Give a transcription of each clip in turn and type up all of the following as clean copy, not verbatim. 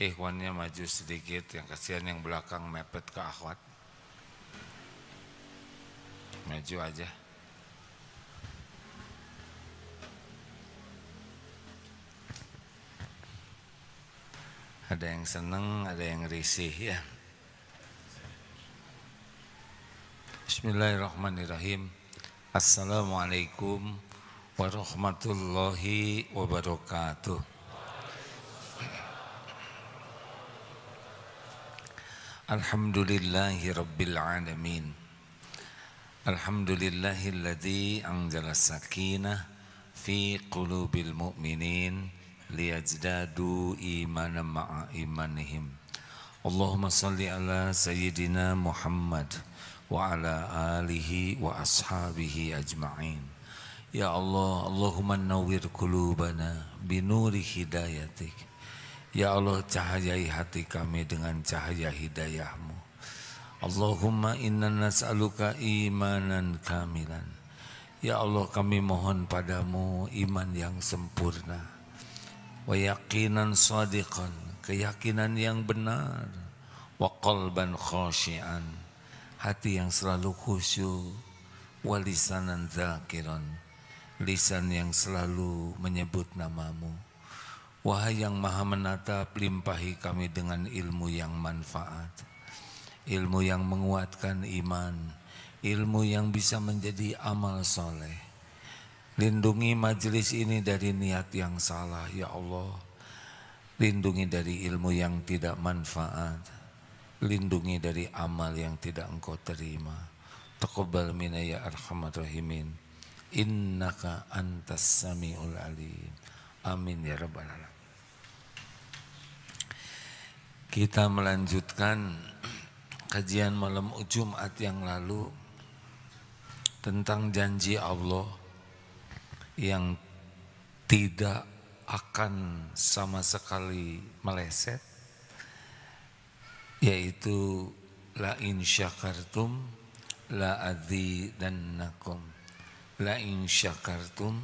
Ikhwannya maju sedikit, yang kasihan yang belakang mepet ke akhwat. Maju aja. Ada yang seneng, ada yang risih ya. Bismillahirrahmanirrahim. Assalamualaikum warahmatullahi wabarakatuh. Alhamdulillahi rabbil alamin. Alhamdulillahilladzi anzala sakinah fi qulubil mu'minin liyazdadu imanan ma'a imanihim. Allahumma salli ala sayyidina Muhammad wa ala alihi wa ashabihi ajma'in. Ya Allah, Allahumma nawwir qulubana binuri hidayatik. Ya Allah, cahayai hati kami dengan cahaya hidayahmu. Allahumma inna nas'aluka imanan kamilan. Ya Allah, kami mohon padamu iman yang sempurna. Wa yaqinan sadiqan, keyakinan yang benar. Wa qalban khashi'an, hati yang selalu khusyuk. Wa lisanan dzakiran, lisan yang selalu menyebut namamu. Wahai yang maha menatap, limpahi kami dengan ilmu yang manfaat, ilmu yang menguatkan iman, ilmu yang bisa menjadi amal soleh. Lindungi majelis ini dari niat yang salah ya Allah. Lindungi dari ilmu yang tidak manfaat. Lindungi dari amal yang tidak engkau terima. Taqabbal minna ya arhamar rahimin. Innaka antas samiul alim. Amin ya rabbal alamin. Kita melanjutkan kajian malam Jumat yang lalu tentang janji Allah yang tidak akan sama sekali meleset, yaitu la in syakartum la azidannakum. La in syakartum,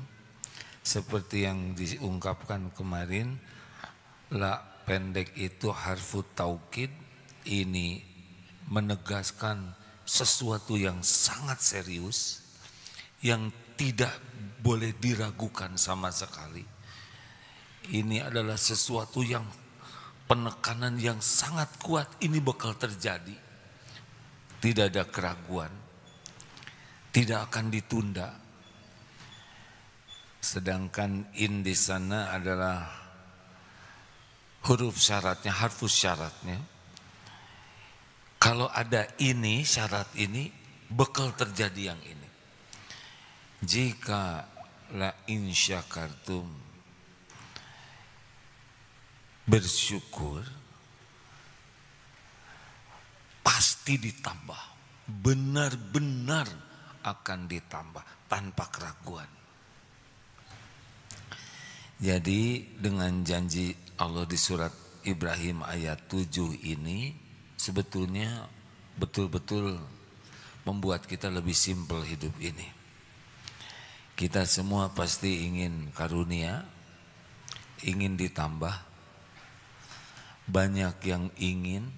seperti yang diungkapkan kemarin, la pendek itu harfu taukid, ini menegaskan sesuatu yang sangat serius yang tidak boleh diragukan sama sekali. Ini adalah sesuatu yang penekanan yang sangat kuat, ini bakal terjadi. Tidak ada keraguan, tidak akan ditunda. Sedangkan in di sana adalah huruf syaratnya, harfus syaratnya. Kalau ada ini, syarat ini, bakal terjadi yang ini. Jika la in syakartum, bersyukur, pasti ditambah. Benar-benar akan ditambah tanpa keraguan. Jadi dengan janji Allah di surat Ibrahim ayat 7 ini sebetulnya betul-betul membuat kita lebih simpel hidup ini. Kita semua pasti ingin karunia, ingin ditambah. Banyak yang ingin,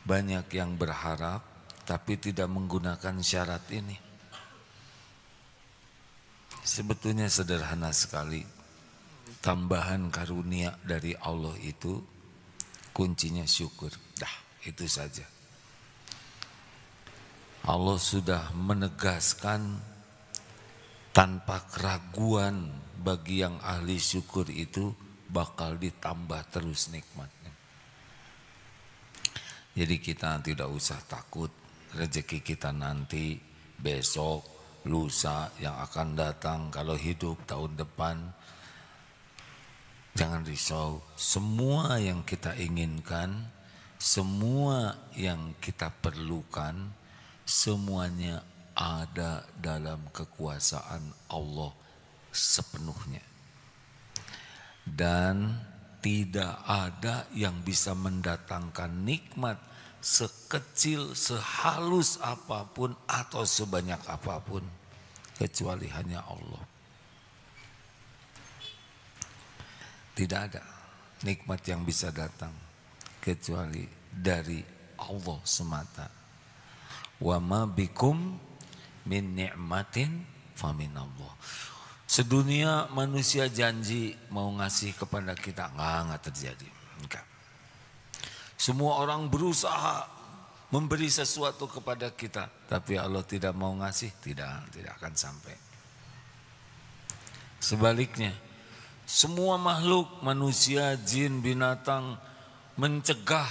banyak yang berharap, tapi tidak menggunakan syarat ini. Sebetulnya sederhana sekali. Tambahan karunia dari Allah itu kuncinya syukur. Dah, itu saja. Allah sudah menegaskan tanpa keraguan bagi yang ahli syukur itu bakal ditambah terus nikmatnya. Jadi kita tidak usah takut rezeki kita nanti, besok, lusa yang akan datang, kalau hidup tahun depan. Jangan risau, semua yang kita inginkan, semua yang kita perlukan, semuanya ada dalam kekuasaan Allah sepenuhnya. Dan tidak ada yang bisa mendatangkan nikmat sekecil, sehalus apapun atau sebanyak apapun kecuali hanya Allah. Tidak ada nikmat yang bisa datang kecuali dari Allah semata. Wa ma bikum min ni'matin faminallah. Sedunia manusia janji mau ngasih kepada kita, enggak terjadi. Enggak. Semua orang berusaha memberi sesuatu kepada kita, tapi Allah tidak mau ngasih, tidak akan sampai. Sebaliknya, semua makhluk, manusia, jin, binatang mencegah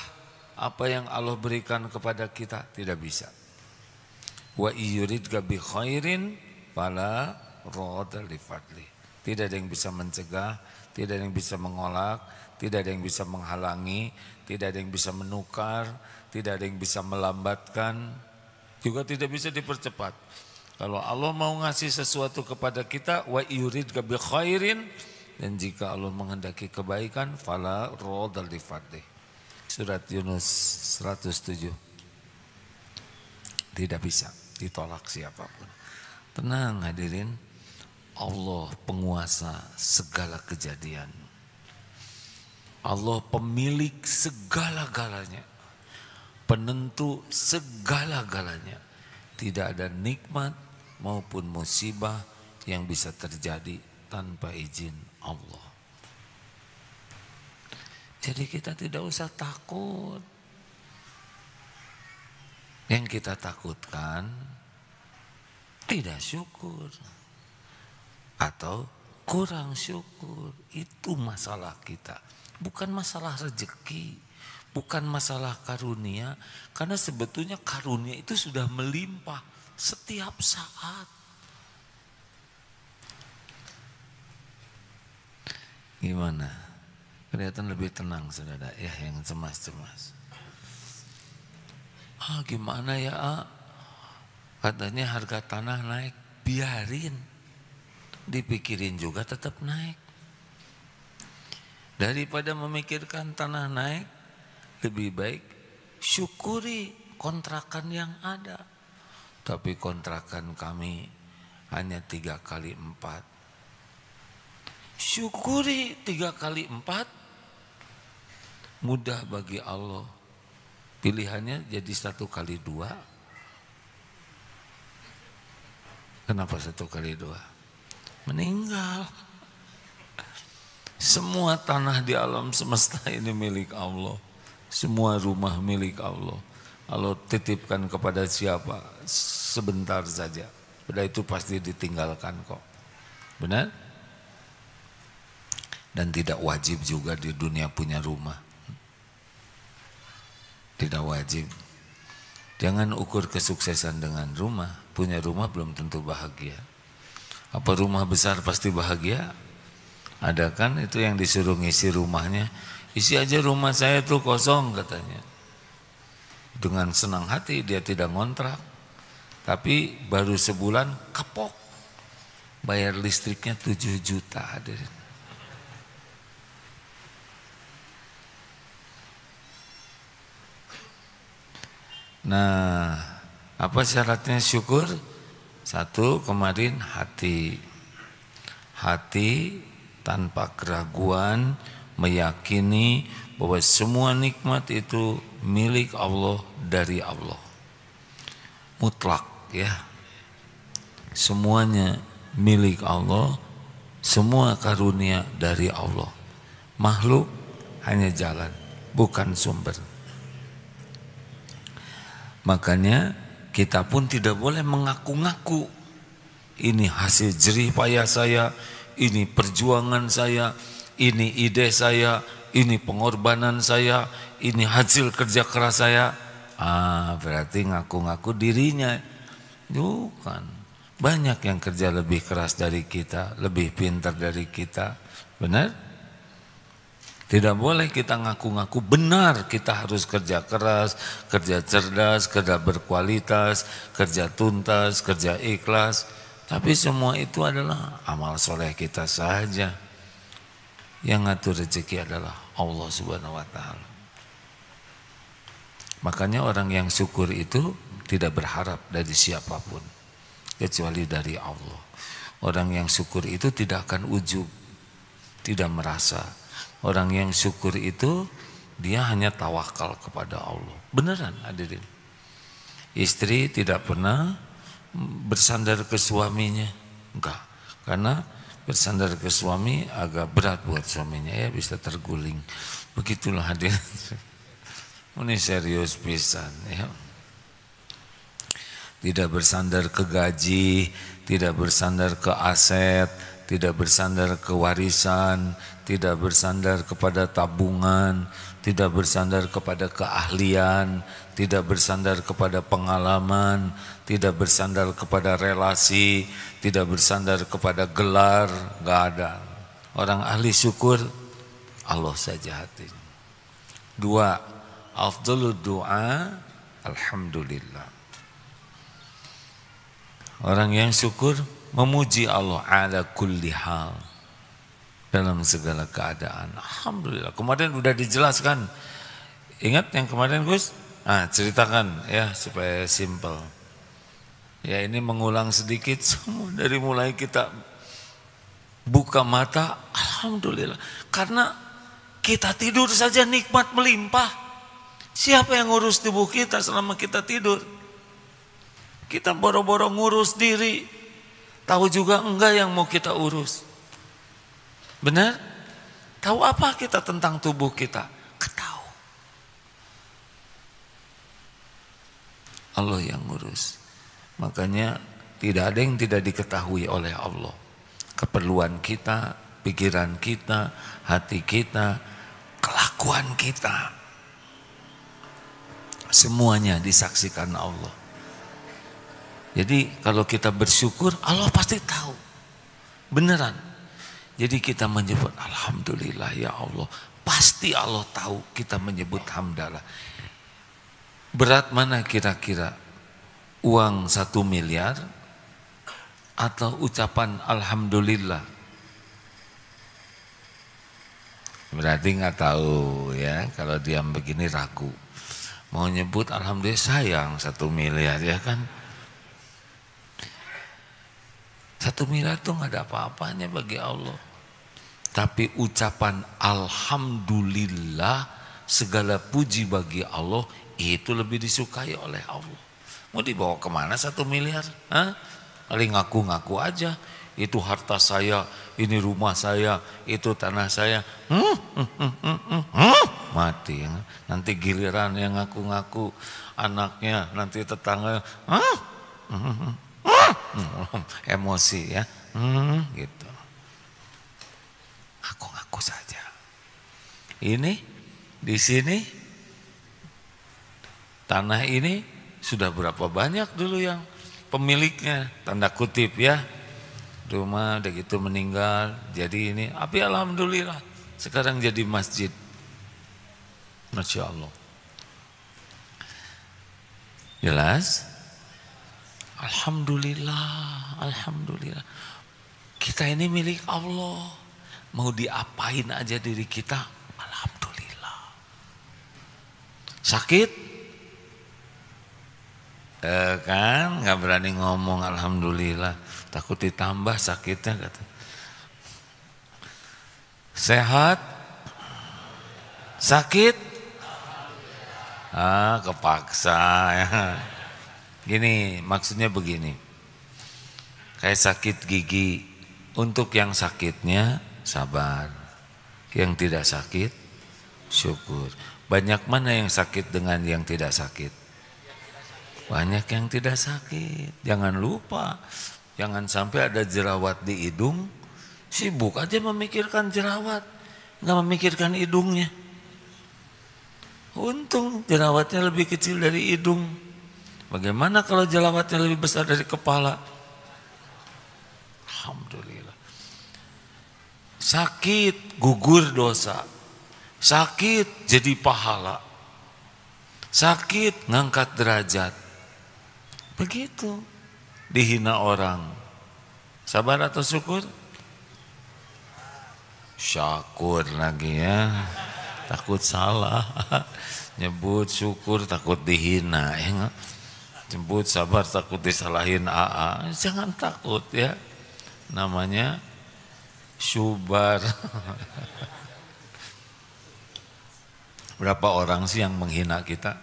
apa yang Allah berikan kepada kita, tidak bisa. Wa yuridka bi khairin fala radda li fadli. Tidak ada yang bisa mencegah, tidak ada yang bisa menolak, tidak ada yang bisa menghalangi, tidak ada yang bisa menukar, tidak ada yang bisa melambatkan, juga tidak bisa dipercepat. Kalau Allah mau ngasih sesuatu kepada kita, wa yuridka bi khairin, dan jika Allah menghendaki kebaikan, fala radda li fadli. Surat Yunus 107. Tidak bisa ditolak siapapun. Tenang hadirin, Allah penguasa segala kejadian. Allah pemilik segala-galanya, penentu segala-galanya. Tidak ada nikmat maupun musibah yang bisa terjadi tanpa izin Allah. Jadi kita tidak usah takut. Yang kita takutkan tidak syukur atau kurang syukur. Itu masalah kita. Bukan masalah rezeki, bukan masalah karunia, karena sebetulnya karunia itu sudah melimpah setiap saat. Gimana? Kelihatan lebih tenang saudara ya, yang cemas-cemas. Gimana ya? Katanya harga tanah naik, biarin. Dipikirin juga tetap naik. Daripada memikirkan tanah naik, lebih baik syukuri kontrakan yang ada. Tapi kontrakan kami hanya 3 kali 4. Syukuri 3 kali 4. Mudah bagi Allah. Pilihannya jadi 1 kali 2. Kenapa 1 kali 2? Meninggal. Semua tanah di alam semesta ini milik Allah. Semua rumah milik Allah. Allah titipkan kepada siapa? Sebentar saja. Sudah itu pasti ditinggalkan kok. Benar? Dan tidak wajib juga di dunia punya rumah. Tidak wajib. Jangan ukur kesuksesan dengan rumah. Punya rumah belum tentu bahagia. Apa rumah besar pasti bahagia? Ada kan itu yang disuruh ngisi rumahnya. Isi aja rumah saya tuh kosong katanya. Dengan senang hati dia tidak ngontrak. Tapi baru sebulan kapok. Bayar listriknya 7 juta hadirin. Nah, apa syaratnya syukur? 1, kemarin hati. Hati tanpa keraguan meyakini bahwa semua nikmat itu milik Allah, dari Allah. Mutlak ya. Semuanya milik Allah, semua karunia dari Allah. Makhluk hanya jalan, bukan sumber. Makanya kita pun tidak boleh mengaku-ngaku. Ini hasil jerih payah saya, ini perjuangan saya, ini ide saya, ini pengorbanan saya, ini hasil kerja keras saya. Berarti ngaku-ngaku dirinya. Bukan. Banyak yang kerja lebih keras dari kita, lebih pintar dari kita. Benar? Tidak boleh kita ngaku-ngaku benar, kita harus kerja keras, kerja cerdas, kerja berkualitas, kerja tuntas, kerja ikhlas. Tapi semua itu adalah amal soleh kita saja. Yang ngatur rezeki adalah Allah Subhanahu wa Ta'ala. Makanya orang yang syukur itu tidak berharap dari siapapun, kecuali dari Allah. Orang yang syukur itu tidak akan ujub, tidak merasa. Orang yang syukur itu Dia hanya tawakal kepada Allah. Beneran hadirin. Istri tidak pernah bersandar ke suaminya. Enggak. Karena bersandar ke suami agak berat buat suaminya, ya bisa terguling. Begitulah hadirin. Ini serius pisan ya. Tidak bersandar ke gaji, tidak bersandar ke aset, tidak bersandar ke warisan, tidak bersandar kepada tabungan, tidak bersandar kepada keahlian, tidak bersandar kepada pengalaman, tidak bersandar kepada relasi, tidak bersandar kepada gelar, gak ada. Orang ahli syukur Allah saja hatinya. 2, afdhalud du'a alhamdulillah. Orang yang syukur memuji Allah ala kulli hal, dalam segala keadaan. Alhamdulillah. Kemarin udah dijelaskan. Ingat yang kemarin Gus? Ceritakan ya supaya simple. Ya ini mengulang sedikit semua dari mulai kita buka mata, alhamdulillah. Karena kita tidur saja nikmat melimpah. Siapa yang ngurus tubuh kita selama kita tidur? Kita boro-boro ngurus diri, tahu juga enggak yang mau kita urus. Benar? Tahu apa kita tentang tubuh kita? Ketahu. Allah yang ngurus. Makanya tidak ada yang tidak diketahui oleh Allah. Keperluan kita, pikiran kita, hati kita, kelakuan kita, semuanya disaksikan Allah. Jadi kalau kita bersyukur, Allah pasti tahu. Beneran. Jadi kita menyebut alhamdulillah ya Allah. Pasti Allah tahu kita menyebut hamdalah. Berat mana kira-kira? Uang 1 miliar atau ucapan alhamdulillah? Berarti nggak tahu ya, kalau diam begini ragu. Mau nyebut alhamdulillah sayang 1 miliar ya kan? 1 miliar itu nggak ada apa-apanya bagi Allah. Tapi ucapan alhamdulillah, segala puji bagi Allah, itu lebih disukai oleh Allah. Mau dibawa kemana 1 miliar? Paling ngaku-ngaku aja. Itu harta saya, ini rumah saya, itu tanah saya. Mati. Nanti giliran yang ngaku-ngaku anaknya, nanti tetangga. Emosi ya, gitu. Ngaku-ngaku saja. Ini di sini tanah ini sudah berapa banyak dulu yang pemiliknya, tanda kutip ya, rumah udah gitu meninggal, jadi ini. Tapi alhamdulillah sekarang jadi masjid. Masya Allah. Jelas? Alhamdulillah, alhamdulillah. Kita ini milik Allah. Mau diapain aja diri kita, alhamdulillah. Sakit? Kan nggak berani ngomong alhamdulillah, takut ditambah sakitnya kata. Sehat? Sakit? Kepaksa ya. Gini, maksudnya begini. Kayak sakit gigi, untuk yang sakitnya sabar, yang tidak sakit syukur. Banyak mana yang sakit dengan yang tidak sakit? Banyak yang tidak sakit. Jangan lupa, jangan sampai ada jerawat di hidung, sibuk aja memikirkan jerawat, nggak memikirkan hidungnya. Untung jerawatnya lebih kecil dari hidung. Bagaimana kalau jerawatnya lebih besar dari kepala? Alhamdulillah. Sakit, gugur dosa. Sakit, jadi pahala. Sakit, ngangkat derajat. Begitu. Dihina orang. Sabar atau syukur? Syakur lagi ya. Takut salah. Nyebut syukur takut dihina ya. Jemput sabar takut disalahin AA. Jangan takut ya. Namanya syubar. Berapa orang sih yang menghina kita?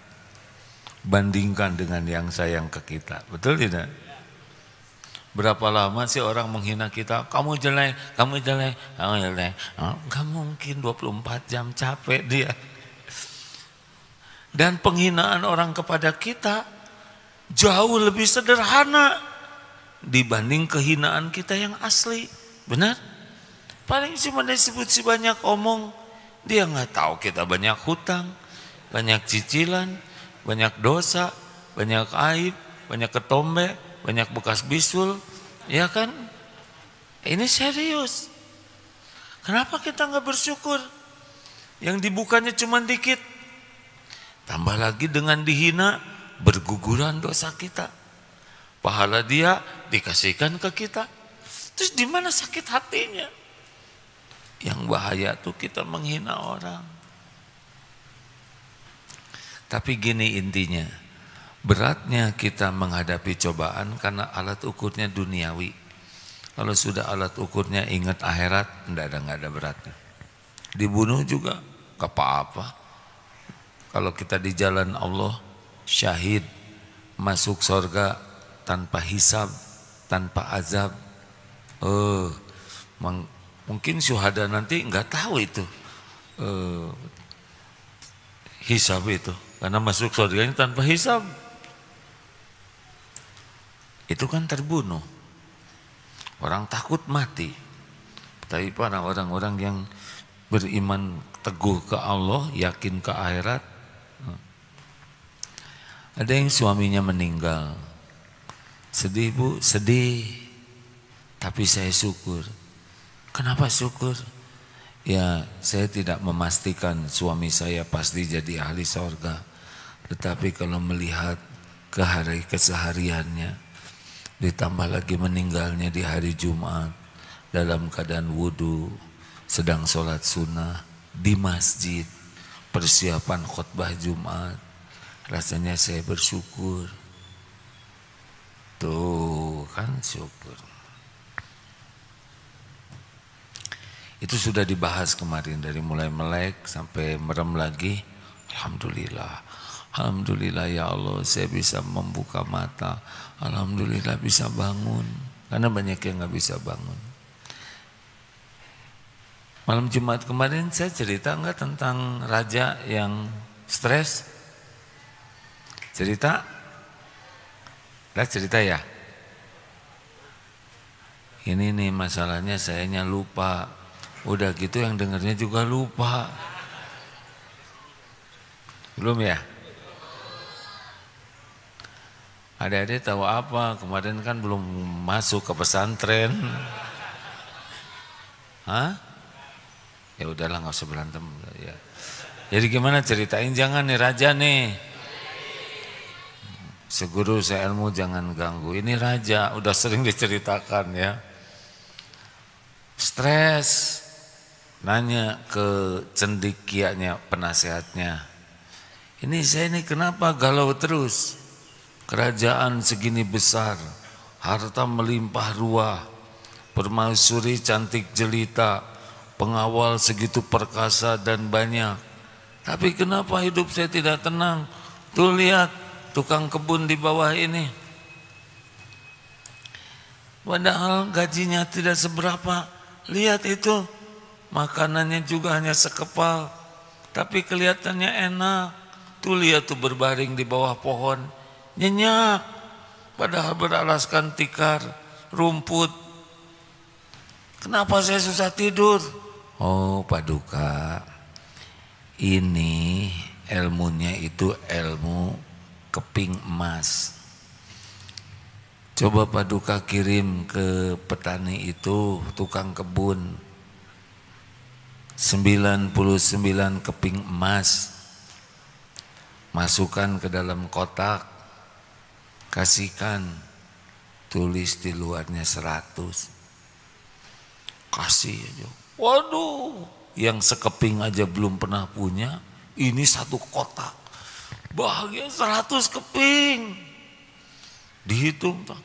Bandingkan dengan yang sayang ke kita. Betul tidak? Berapa lama sih orang menghina kita? Kamu jelek, kamu jelek, kamu jelek. Gak mungkin 24 jam, capek dia. Dan penghinaan orang kepada kita jauh lebih sederhana dibanding kehinaan kita yang asli. Benar? Paling cuma disebut si banyak omong. Dia nggak tahu kita banyak hutang, banyak cicilan, banyak dosa, banyak aib, banyak ketombe, banyak bekas bisul, ya kan? Ini serius. Kenapa kita nggak bersyukur? Yang dibukanya cuma dikit. Tambah lagi dengan dihina, berguguran dosa kita. Pahala dia dikasihkan ke kita. Terus di mana sakit hatinya? Yang bahaya tuh kita menghina orang. Tapi gini intinya, beratnya kita menghadapi cobaan karena alat ukurnya duniawi. Kalau sudah alat ukurnya ingat akhirat, nggak ada beratnya. Dibunuh juga gak apa-apa. Kalau kita di jalan Allah, syahid, masuk surga tanpa hisab, tanpa azab. Mungkin syuhada nanti nggak tahu itu hisab itu, karena masuk surganya tanpa hisab. Itu kan terbunuh. Orang takut mati. Tapi para orang-orang yang beriman teguh ke Allah, yakin ke akhirat. Ada yang suaminya meninggal. Sedih bu, sedih. Tapi saya syukur. Kenapa syukur? Ya, saya tidak memastikan suami saya pasti jadi ahli sorga. Tetapi kalau melihat kesehariannya, ditambah lagi meninggalnya di hari Jumat, dalam keadaan wudhu, sedang sholat sunnah, di masjid, persiapan khutbah Jumat, rasanya saya bersyukur. Tuh kan syukur. Itu sudah dibahas kemarin, dari mulai melek sampai merem lagi. Alhamdulillah, alhamdulillah ya Allah, saya bisa membuka mata. Alhamdulillah bisa bangun, karena banyak yang nggak bisa bangun. Malam Jumat kemarin saya cerita nggak tentang raja yang stres? Cerita? Nggak cerita ya? Ini nih masalahnya, sayanya lupa. Udah gitu yang dengarnya juga lupa. Belum ya? Adik-adik tahu apa? Kemarin kan belum masuk ke pesantren. Hah? Ya udahlah, nggak usah berantem ya. Jadi gimana, ceritain, jangan nih raja nih. Seguru seilmu jangan ganggu. Ini raja, udah sering diceritakan ya. Stres. Nanya ke cendekianya, penasehatnya. Ini saya ini kenapa galau terus? Kerajaan segini besar, harta melimpah ruah, permaisuri cantik jelita, pengawal segitu perkasa dan banyak. Tapi kenapa hidup saya tidak tenang? Tuh lihat, tukang kebun di bawah ini. Padahal gajinya tidak seberapa. Lihat itu, makanannya juga hanya sekepal, tapi kelihatannya enak. Tuh lihat tuh berbaring di bawah pohon, nyenyak, padahal beralaskan tikar, rumput. Kenapa saya susah tidur? Oh Paduka, ini ilmunya itu ilmu keping emas. Coba Paduka kirim ke petani itu, tukang kebun, 99 keping emas, masukkan ke dalam kotak, kasihkan, tulis di luarnya 100, kasih aja. Waduh, yang sekeping aja belum pernah punya, ini 1 kotak, bahagia 100 keping. Dihitung tak,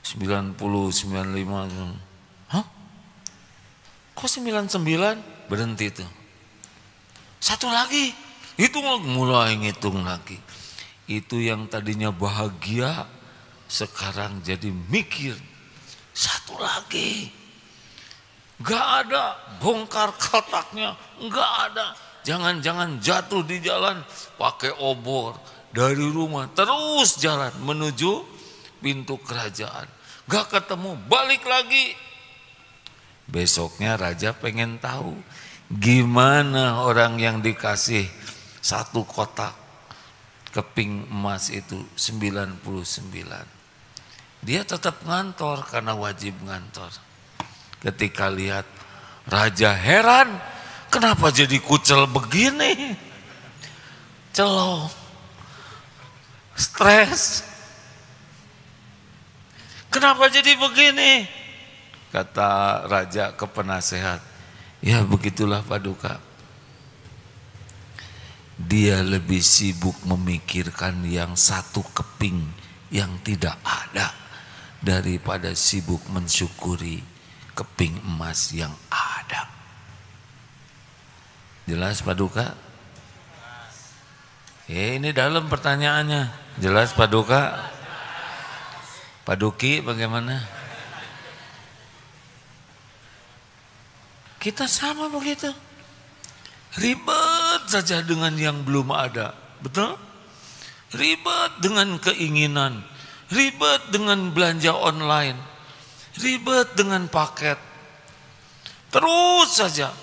90, 95, hah? Kok 99? Berhenti tuh. 1 lagi, Hitung, mulai ngitung lagi. Itu yang tadinya bahagia sekarang jadi mikir. Satu lagi. Gak ada, bongkar kotaknya, gak ada. Jangan-jangan jatuh di jalan, pakai obor dari rumah terus jalan menuju pintu kerajaan. Gak ketemu, balik lagi. Besoknya raja pengen tahu gimana orang yang dikasih satu kotak keping emas itu 99. Dia tetap ngantor karena wajib ngantor. Ketika lihat raja heran, kenapa jadi kucel begini? Celong, stres. Kenapa jadi begini? Kata raja ke penasehat, ya begitulah Paduka. Dia lebih sibuk memikirkan yang satu keping yang tidak ada daripada sibuk mensyukuri keping emas yang ada. Jelas Paduka? Ini dalam pertanyaannya. Jelas Paduka? Paduki bagaimana? Kita sama begitu. Ribet saja dengan yang belum ada. Betul? Ribet dengan keinginan. Ribet dengan belanja online. Ribet dengan paket. Terus saja.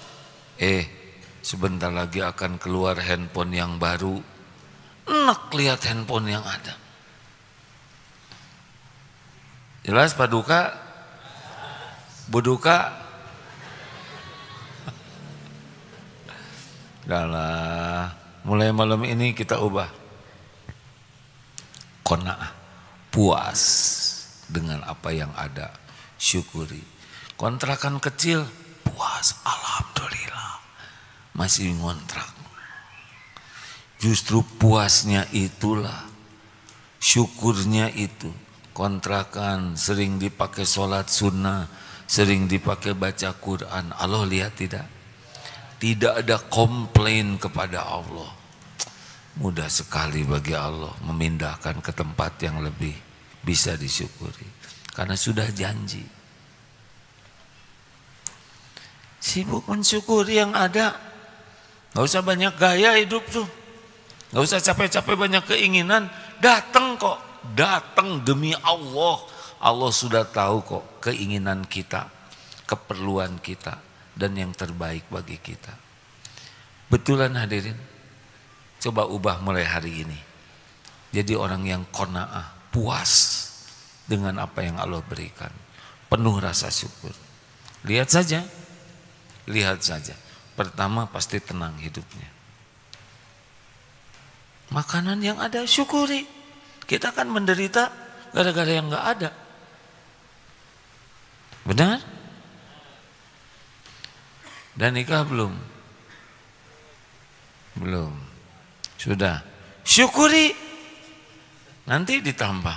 Sebentar lagi akan keluar handphone yang baru. Enak lihat handphone yang ada. Jelas Paduka? Buduka? Dahlah, mulai malam ini kita ubah. Qanaah, puas dengan apa yang ada, syukuri. Kontrakan kecil, puas, alhamdulillah. Masih ngontrak. Justru puasnya itulah, syukurnya itu. Kontrakan sering dipakai sholat sunnah, sering dipakai baca Quran. Allah lihat tidak? Tidak ada komplain kepada Allah. Mudah sekali bagi Allah memindahkan ke tempat yang lebih bisa disyukuri. Karena sudah janji. Sibuk mensyukuri yang ada. Gak usah banyak gaya hidup tuh. Gak usah capek-capek banyak keinginan. Datang kok. Datang demi Allah. Allah sudah tahu kok keinginan kita, keperluan kita, dan yang terbaik bagi kita. Betulan hadirin, coba ubah mulai hari ini. Jadi orang yang qanaah, puas dengan apa yang Allah berikan. Penuh rasa syukur. Lihat saja. Pertama pasti tenang hidupnya. Makanan yang ada syukuri. Kita kan menderita gara-gara yang gak ada. Benar? Dan nikah belum? Belum. Sudah. Syukuri. Nanti ditambah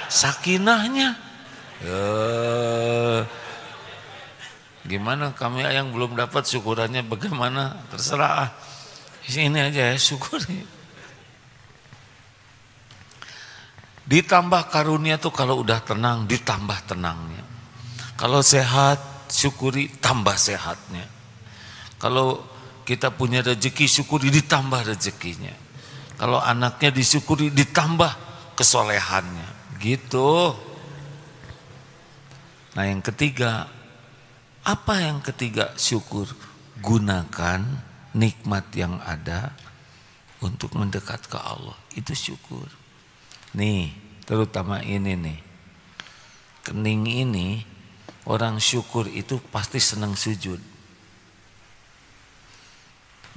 sakinahnya. Gimana kami yang belum dapat syukurannya bagaimana? Terserah. Sini aja ya, syukuri. Ditambah karunia tuh kalau udah tenang, ditambah tenangnya. Kalau sehat, syukuri, tambah sehatnya. Kalau kita punya rezeki, syukuri, ditambah rezekinya. Kalau anaknya disyukuri, ditambah kesolehannya. Gitu. Nah yang ketiga, apa yang ketiga? Syukur. Gunakan nikmat yang ada untuk mendekat ke Allah. Itu syukur. Nih, terutama ini nih. Kening ini, orang syukur itu pasti senang sujud.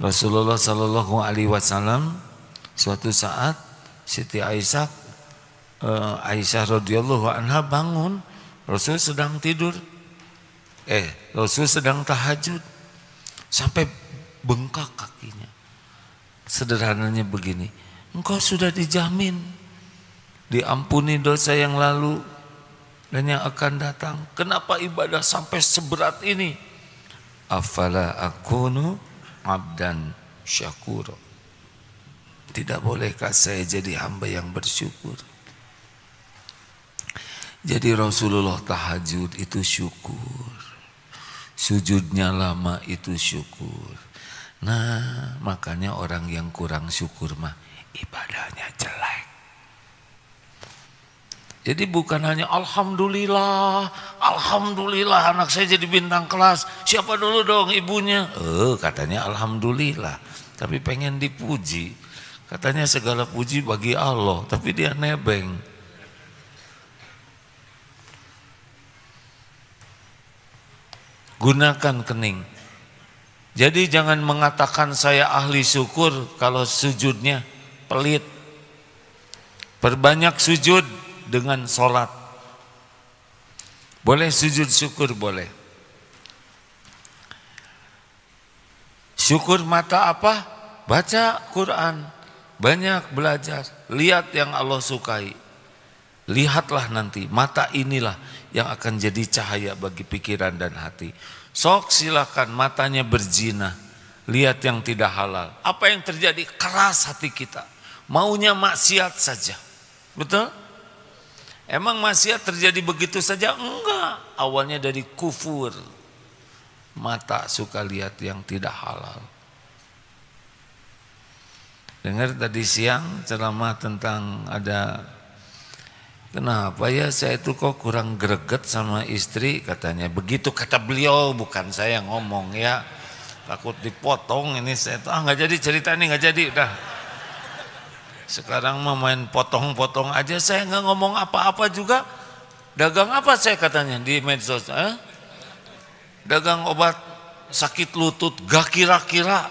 Rasulullah Shallallahu Alaihi Wasallam suatu saat Siti Aisyah radhiyallahu anha bangun, Rasul sedang tidur. Rasul sedang tahajud. Sampai bengkak kakinya. Sederhananya begini, engkau sudah dijamin diampuni dosa yang lalu dan yang akan datang. Kenapa ibadah sampai seberat ini? Afala akunu abdan syakura. Tidak bolehkah saya jadi hamba yang bersyukur? Jadi Rasulullah tahajud itu syukur, sujudnya lama itu syukur. Nah makanya orang yang kurang syukur mah ibadahnya jelek. Jadi bukan hanya alhamdulillah, alhamdulillah anak saya jadi bintang kelas. Siapa dulu dong ibunya? Katanya alhamdulillah, tapi pengen dipuji. Katanya segala puji bagi Allah, tapi dia nebeng. Gunakan kening. Jadi jangan mengatakan saya ahli syukur kalau sujudnya pelit. Perbanyak sujud dengan sholat. Boleh sujud syukur, boleh. Syukur mata apa? Baca Quran, banyak belajar, lihat yang Allah sukai. Lihatlah nanti, mata inilah yang akan jadi cahaya bagi pikiran dan hati. Sok silakan matanya berzina, lihat yang tidak halal. Apa yang terjadi? Keras hati kita, maunya maksiat saja. Betul? Emang maksiat terjadi begitu saja? Enggak, awalnya dari kufur. Mata suka lihat yang tidak halal. Dengar tadi siang ceramah tentang ada, kenapa ya saya itu kok kurang greget sama istri, katanya begitu kata beliau, bukan saya yang ngomong ya, takut dipotong ini saya tuh nggak jadi cerita ini, nggak jadi udah. Sekarang mah main potong-potong aja, saya nggak ngomong apa-apa juga. Dagang apa saya katanya di medsos? Dagang obat sakit lutut, gak kira-kira.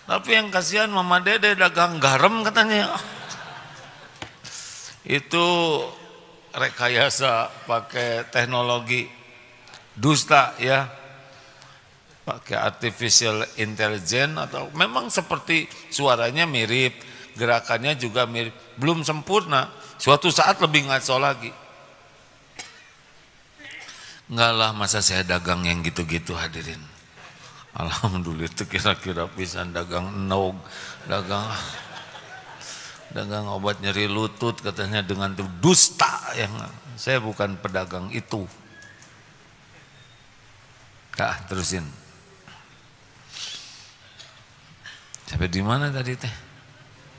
Tapi yang kasihan Mama Dede dagang garam katanya. Itu rekayasa pakai teknologi dusta ya, pakai artificial intelligence, atau memang seperti suaranya mirip, gerakannya juga mirip, belum sempurna, suatu saat lebih ngaco lagi. Enggak lah, masa saya dagang yang gitu-gitu hadirin. Alhamdulillah itu kira-kira pisan dagang enog, dagang obat nyeri lutut katanya dengan dusta, yang saya bukan pedagang itu. Terusin. Sampai di mana tadi teh?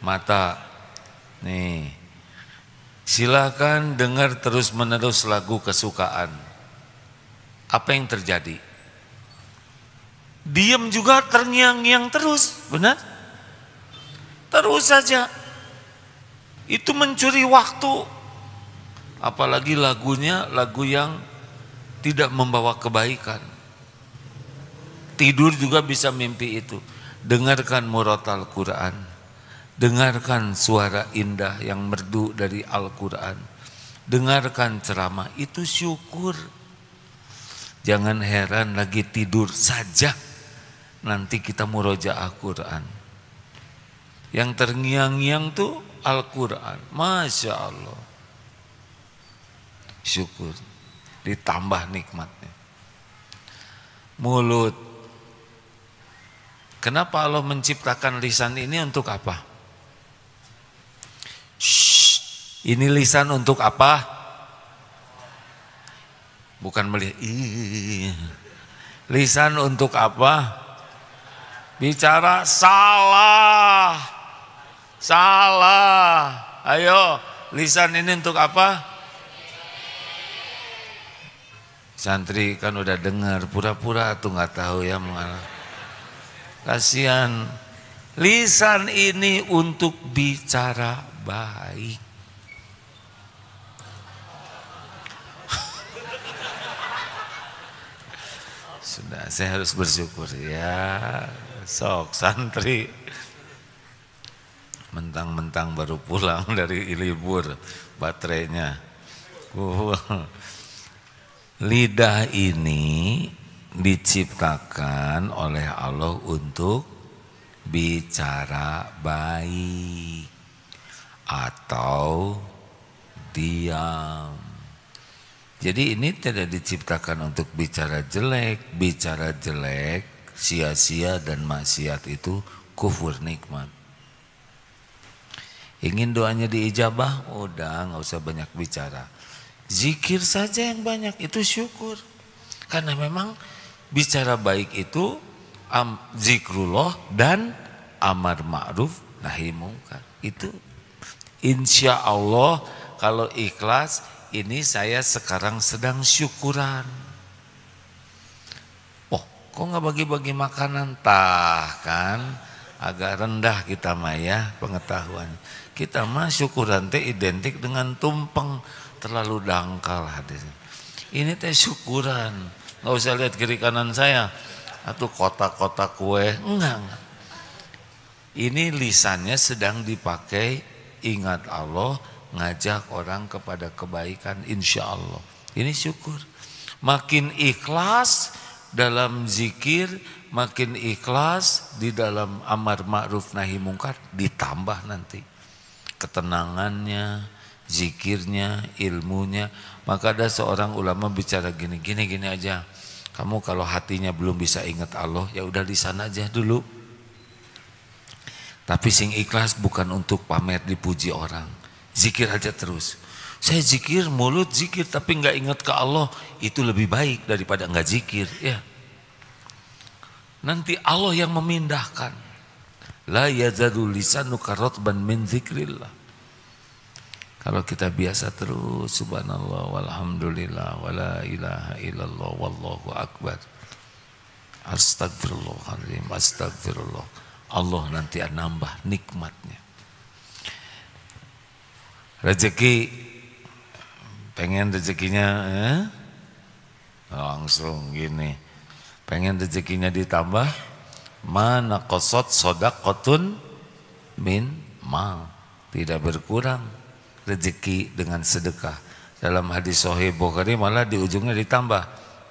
Mata. Nih. Silakan dengar terus-menerus lagu kesukaan. Apa yang terjadi? Diam juga terngiang-ngiang terus, benar? Terus saja. Itu mencuri waktu. Apalagi lagunya lagu yang tidak membawa kebaikan. Tidur juga bisa mimpi itu. Dengarkan murotal Quran, dengarkan suara indah yang merdu dari Al-Quran, dengarkan ceramah, itu syukur. Jangan heran lagi tidur saja nanti kita murojaah Quran. Yang terngiang-ngiang tuh Al-Quran, Masya Allah. Syukur, ditambah nikmatnya. Mulut. Kenapa Allah menciptakan lisan ini untuk apa? Ini lisan untuk apa? Bukan melihat. Lisan untuk apa? Bicara salah. Salah. Ayo, lisan ini untuk apa? Santri kan udah dengar, pura-pura tuh nggak tahu ya mengalah. Kasihan. Lisan ini untuk bicara baik. Sudah, saya harus bersyukur ya. Sok santri mentang-mentang baru pulang dari libur baterainya. Lidah ini diciptakan oleh Allah untuk bicara baik atau diam. Jadi ini tidak diciptakan untuk bicara jelek. Bicara jelek sia-sia dan maksiat itu kufur nikmat. Ingin doanya diijabah, udah nggak usah banyak bicara. Zikir saja yang banyak, itu syukur. Karena memang bicara baik itu zikrullah dan amar ma'ruf nahi mungkar. Itu insya Allah kalau ikhlas, ini saya sekarang sedang syukuran. Oh, kok nggak bagi-bagi makanan? Tah kan agak rendah kita mah ya pengetahuannya. Kita mah syukuran teh identik dengan tumpeng, terlalu dangkal hadirin. Ini teh syukuran, nggak usah lihat kiri kanan saya atau kotak-kotak kue, enggak. Ini lisannya sedang dipakai ingat Allah, ngajak orang kepada kebaikan, insya Allah. Ini syukur. Makin ikhlas dalam zikir, makin ikhlas di dalam amar ma'ruf nahi mungkar, ditambah nanti ketenangannya, zikirnya, ilmunya. Maka ada seorang ulama bicara gini aja. Kamu kalau hatinya belum bisa ingat Allah, ya udah lisan aja dulu. Tapi sing ikhlas bukan untuk pamer dipuji orang. Zikir aja terus. Saya zikir, mulut zikir tapi nggak ingat ke Allah, itu lebih baik daripada nggak zikir. Ya. Nanti Allah yang memindahkan. La yazadu lisanuka ratban min zikrillah. Kalau kita biasa terus subhanallah walhamdulillah wala ilaha illallah wallahu akbar, astagfirullahaladzim, astagfirullah, Allah nanti nambah nikmatnya. Rezeki, pengen rezekinya langsung gini, pengen rezekinya ditambah, mana qasad shadaqatun min mal, tidak berkurang rezeki dengan sedekah. Dalam hadis sahih Bukhari malah di ujungnya ditambah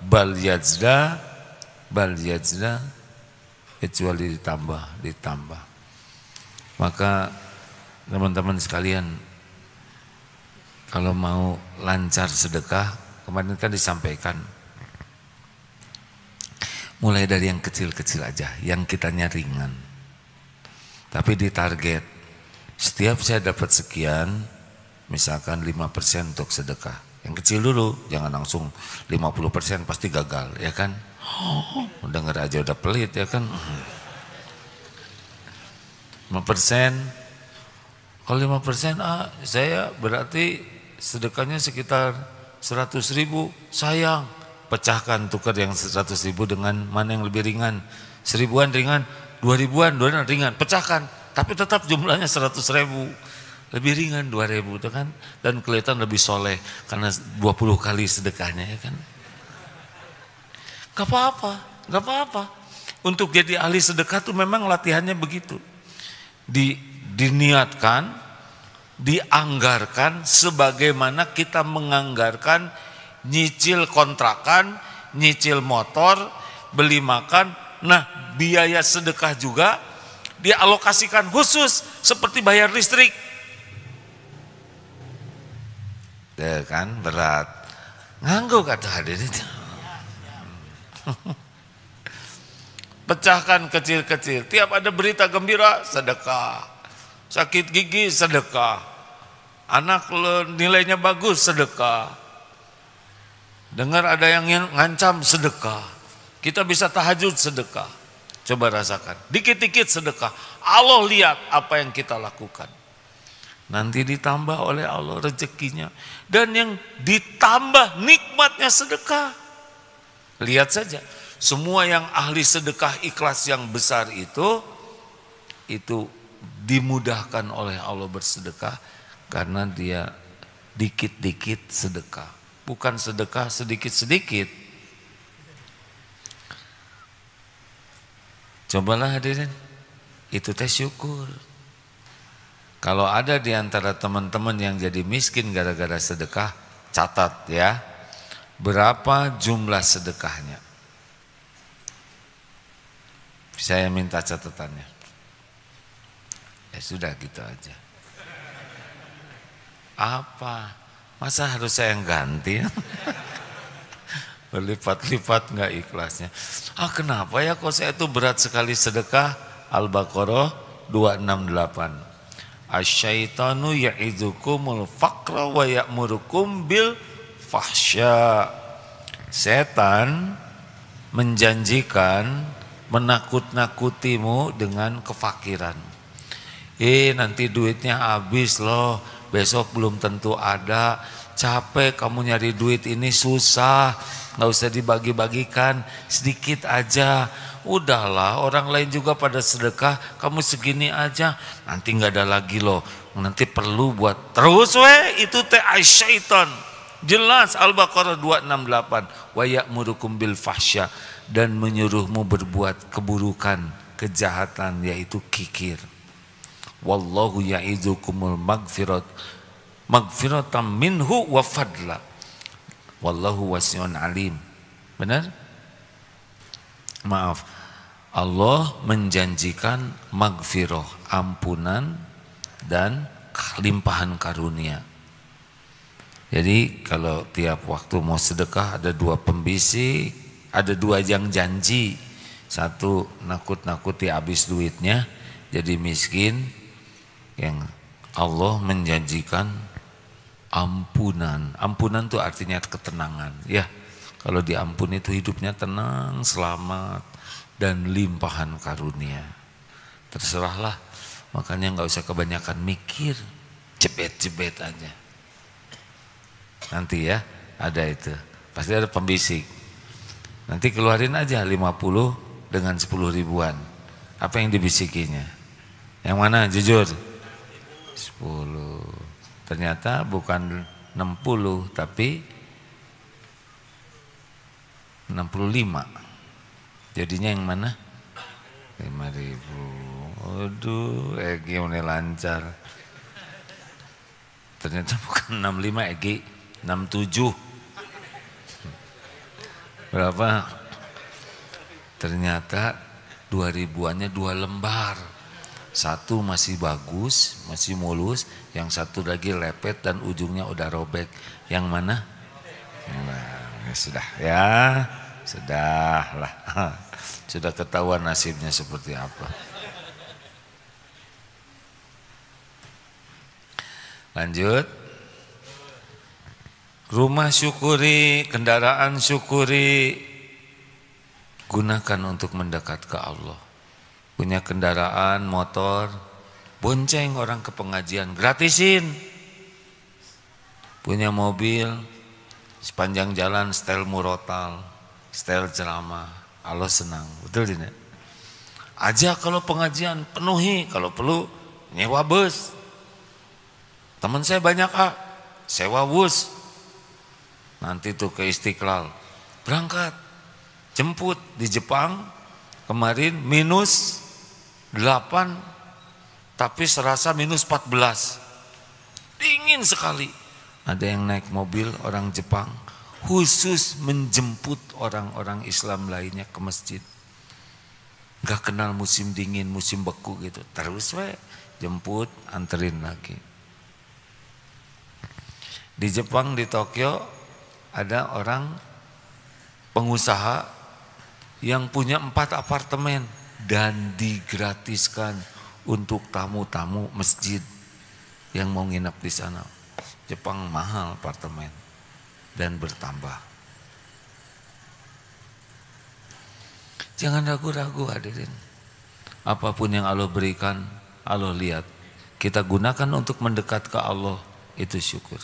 bal yajda, kecuali ditambah. Maka teman-teman sekalian, kalau mau lancar sedekah, kemarin kan disampaikan, mulai dari yang kecil-kecil aja, yang kitanya ringan. Tapi ditarget, setiap saya dapat sekian, misalkan 5% untuk sedekah. Yang kecil dulu, jangan langsung 50%, pasti gagal, ya kan? Denger aja udah pelit, ya kan? 5%, kalau 5%, saya berarti sedekahnya sekitar 100.000, sayang. Pecahkan, tukar yang 100.000 dengan mana yang lebih ringan. 1.000-an ringan, 2.000-an ringan, pecahkan. Tapi tetap jumlahnya 100.000. Lebih ringan 2.000 itu kan. Dan kelihatan lebih soleh karena 20 kali sedekahnya, ya kan. Gak apa-apa. Untuk jadi ahli sedekah tuh memang latihannya begitu. Diniatkan, dianggarkan sebagaimana kita menganggarkan nyicil kontrakan, nyicil motor, beli makan. Nah, biaya sedekah juga dialokasikan khusus seperti bayar listrik. Deh kan berat. Nganggo kata hadirin. Pecahkan kecil-kecil. Tiap ada berita gembira, sedekah. Sakit gigi, sedekah. Anak nilainya bagus, sedekah. Dengar ada yang ngancam, sedekah. Kita bisa tahajud, sedekah. Coba rasakan, dikit-dikit sedekah. Allah lihat apa yang kita lakukan. Nanti ditambah oleh Allah rezekinya. Dan yang ditambah nikmatnya sedekah. Lihat saja, semua yang ahli sedekah ikhlas yang besar itu dimudahkan oleh Allah bersedekah karena dia dikit-dikit sedekah. Bukan sedekah sedikit-sedikit. Cobalah hadirin, itu teh syukur. Kalau ada di antara teman-teman yang jadi miskin gara-gara sedekah, catat ya, berapa jumlah sedekahnya. Saya minta catatannya. Ya sudah gitu aja. Apa? Masa harus saya yang ganti? berlipat-lipat nggak ikhlasnya. Kenapa ya kok saya itu berat sekali sedekah? Al-Baqarah 268. Asyaitanu ya'idukumul faqra wa ya'murukum bil fahsya. Setan menjanjikan menakut-nakutimu dengan kefakiran. Nanti duitnya habis loh, besok belum tentu ada. Capek kamu nyari duit ini susah, nggak usah dibagi-bagikan, sedikit aja. Udahlah, orang lain juga pada sedekah, kamu segini aja, nanti nggak ada lagi loh, nanti perlu buat terus itu teh syaitan. Jelas Al-Baqarah 268, wa ya'murukum bil fahsya, dan menyuruhmu berbuat keburukan, kejahatan, yaitu kikir. Wallahu ya'idukumul magfiratan minhu wa fadla. Wallahu wasi'un alim. Benar? Maaf. Allah menjanjikan magfirah, ampunan dan limpahan karunia. Jadi kalau tiap waktu mau sedekah ada dua pembisik, ada dua yang janji. Satu nakut-nakuti habis duitnya jadi miskin, yang Allah menjanjikan ampunan. Ampunan itu artinya ketenangan. Ya, kalau diampuni itu hidupnya tenang, selamat, dan limpahan karunia. Terserahlah, makanya nggak usah kebanyakan mikir, jebet-jebet aja. Nanti ya, ada itu. Pasti ada pembisik. Nanti keluarin aja 50 dengan 10 ribuan. Apa yang dibisikinya? Yang mana? Jujur. 10. Ternyata bukan 60 tapi 65. Jadinya yang mana? 5.000. Aduh, Egi mulai lancar. Ternyata bukan 65, Egi 67. Berapa? Ternyata 2.000-annya 2 lembar. Satu masih bagus, masih mulus, yang satu lagi lepet dan ujungnya udah robek. Yang mana? Nah, sudah ya, sudah lah. Sudah ketahuan nasibnya seperti apa. Lanjut. Rumah syukuri, kendaraan syukuri, gunakan untuk mendekat ke Allah. Punya kendaraan, motor, bonceng orang ke pengajian, gratisin. Punya mobil, sepanjang jalan setel murotal, setel ceramah, Allah senang, betul tidak? Ajak kalau pengajian, penuhi, kalau perlu nyewa bus. Teman saya banyak sewa bus. Nanti tuh ke Istiqlal, berangkat, jemput di Jepang, kemarin minus 8, tapi serasa minus 14. Dingin sekali. Ada yang naik mobil orang Jepang, khusus menjemput orang-orang Islam lainnya ke masjid. Gak kenal musim dingin, musim beku gitu. Terus jemput, anterin lagi. Di Jepang, di Tokyo, ada orang pengusaha yang punya 4 apartemen dan digratiskan untuk tamu-tamu masjid yang mau nginap di sana. Jepang mahal apartemen dan bertambah. Jangan ragu-ragu hadirin. Apapun yang Allah berikan, Allah lihat. Kita gunakan untuk mendekat ke Allah, itu syukur.